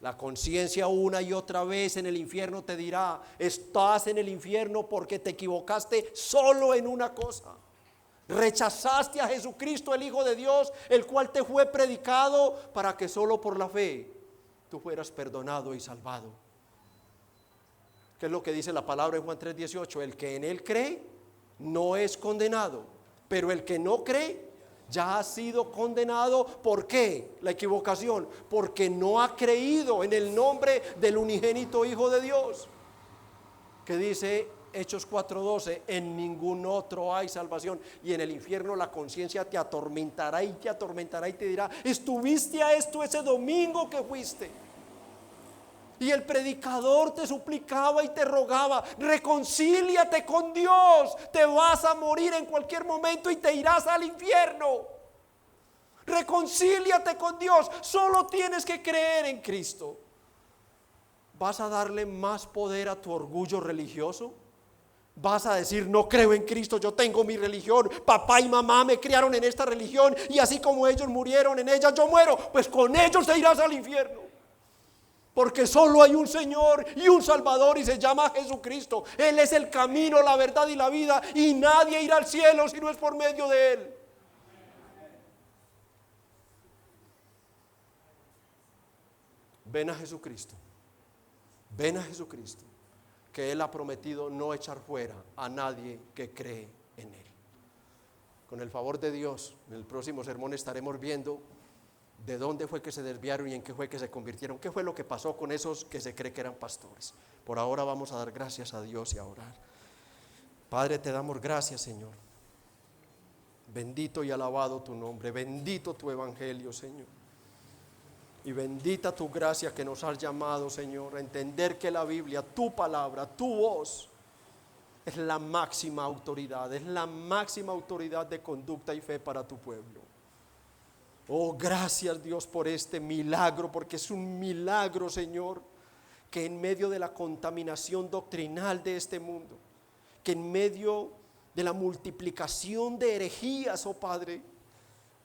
La conciencia una y otra vez en el infierno te dirá, estás en el infierno porque te equivocaste solo en una cosa. Rechazaste a Jesucristo, el Hijo de Dios, el cual te fue predicado para que solo por la fe tú fueras perdonado y salvado. ¿Qué es lo que dice la palabra en Juan 3:18? El que en él cree no es condenado, pero el que no cree ya ha sido condenado. ¿Por qué? La equivocación, porque no ha creído en el nombre del unigénito Hijo de Dios, que dice Hechos 4:12, en ningún otro hay salvación. Y en el infierno la conciencia te atormentará y te dirá, estuviste a esto ese domingo que fuiste. Y el predicador te suplicaba y te rogaba, reconcíliate con Dios, te vas a morir en cualquier momento y te irás al infierno. Reconcíliate con Dios, solo tienes que creer en Cristo. ¿Vas a darle más poder a tu orgullo religioso? ¿Vas a decir, no creo en Cristo, yo tengo mi religión, papá y mamá me criaron en esta religión y así como ellos murieron en ella, yo muero? Pues con ellos te irás al infierno. Porque solo hay un Señor y un Salvador y se llama Jesucristo. Él es el camino, la verdad y la vida, y nadie irá al cielo si no es por medio de Él. Ven a Jesucristo, ven a Jesucristo, que Él ha prometido no echar fuera a nadie que cree en Él. Con el favor de Dios, en el próximo sermón estaremos viendo de dónde fue que se desviaron y en qué fue que se convirtieron, qué fue lo que pasó con esos que se cree que eran pastores. Por ahora vamos a dar gracias a Dios y a orar. Padre, te damos gracias, Señor. Bendito y alabado tu nombre, bendito tu evangelio, Señor. Y bendita tu gracia que nos has llamado, Señor, a entender que la Biblia, tu palabra, tu voz, es la máxima autoridad, es la máxima autoridad de conducta y fe para tu pueblo. Oh, gracias Dios por este milagro, porque es un milagro, Señor, que en medio de la contaminación doctrinal de este mundo, que en medio de la multiplicación de herejías, oh Padre,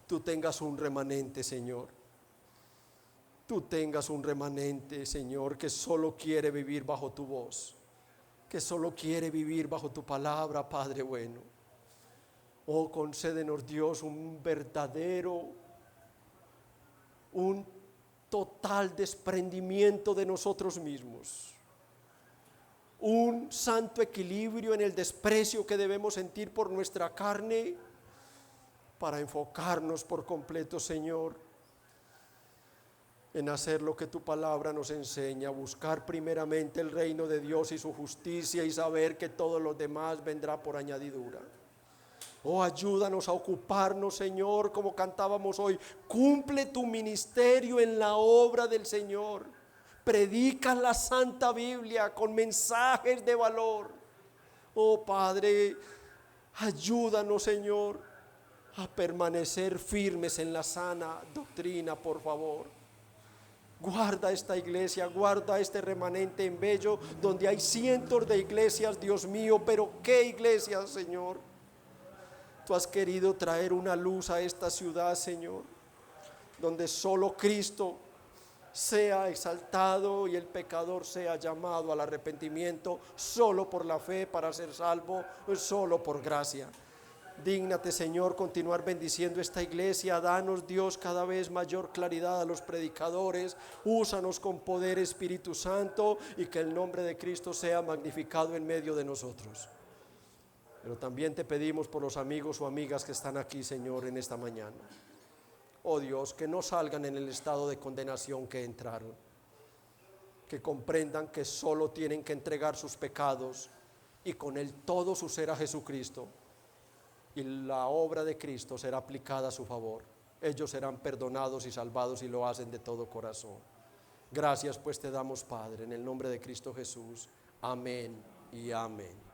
tú tengas un remanente, Señor. Tú tengas un remanente, Señor, que solo quiere vivir bajo tu voz, que solo quiere vivir bajo tu palabra, Padre bueno. Oh, concédenos, Dios, un total desprendimiento de nosotros mismos, un santo equilibrio en el desprecio que debemos sentir por nuestra carne, para enfocarnos por completo, Señor, en hacer lo que tu palabra nos enseña, buscar primeramente el reino de Dios y su justicia, y saber que todo lo demás vendrá por añadidura. Oh, ayúdanos a ocuparnos, Señor, como cantábamos hoy. Cumple tu ministerio en la obra del Señor. Predica la Santa Biblia con mensajes de valor. Oh, Padre, ayúdanos, Señor, a permanecer firmes en la sana doctrina, por favor. Guarda esta iglesia, guarda este remanente en Bello, donde hay cientos de iglesias, Dios mío, pero ¿qué iglesias, Señor? Tú has querido traer una luz a esta ciudad, Señor, donde solo Cristo sea exaltado y el pecador sea llamado al arrepentimiento, solo por la fe para ser salvo, solo por gracia. Dígnate, Señor, continuar bendiciendo esta iglesia. Danos, Dios, cada vez mayor claridad a los predicadores. Úsanos con poder, Espíritu Santo, y que el nombre de Cristo sea magnificado en medio de nosotros. Pero también te pedimos por los amigos o amigas que están aquí, Señor, en esta mañana. Oh Dios, que no salgan en el estado de condenación que entraron. Que comprendan que solo tienen que entregar sus pecados y con él todo su ser a Jesucristo. Y la obra de Cristo será aplicada a su favor. Ellos serán perdonados y salvados y lo hacen de todo corazón. Gracias pues te damos, Padre, en el nombre de Cristo Jesús. Amén y amén.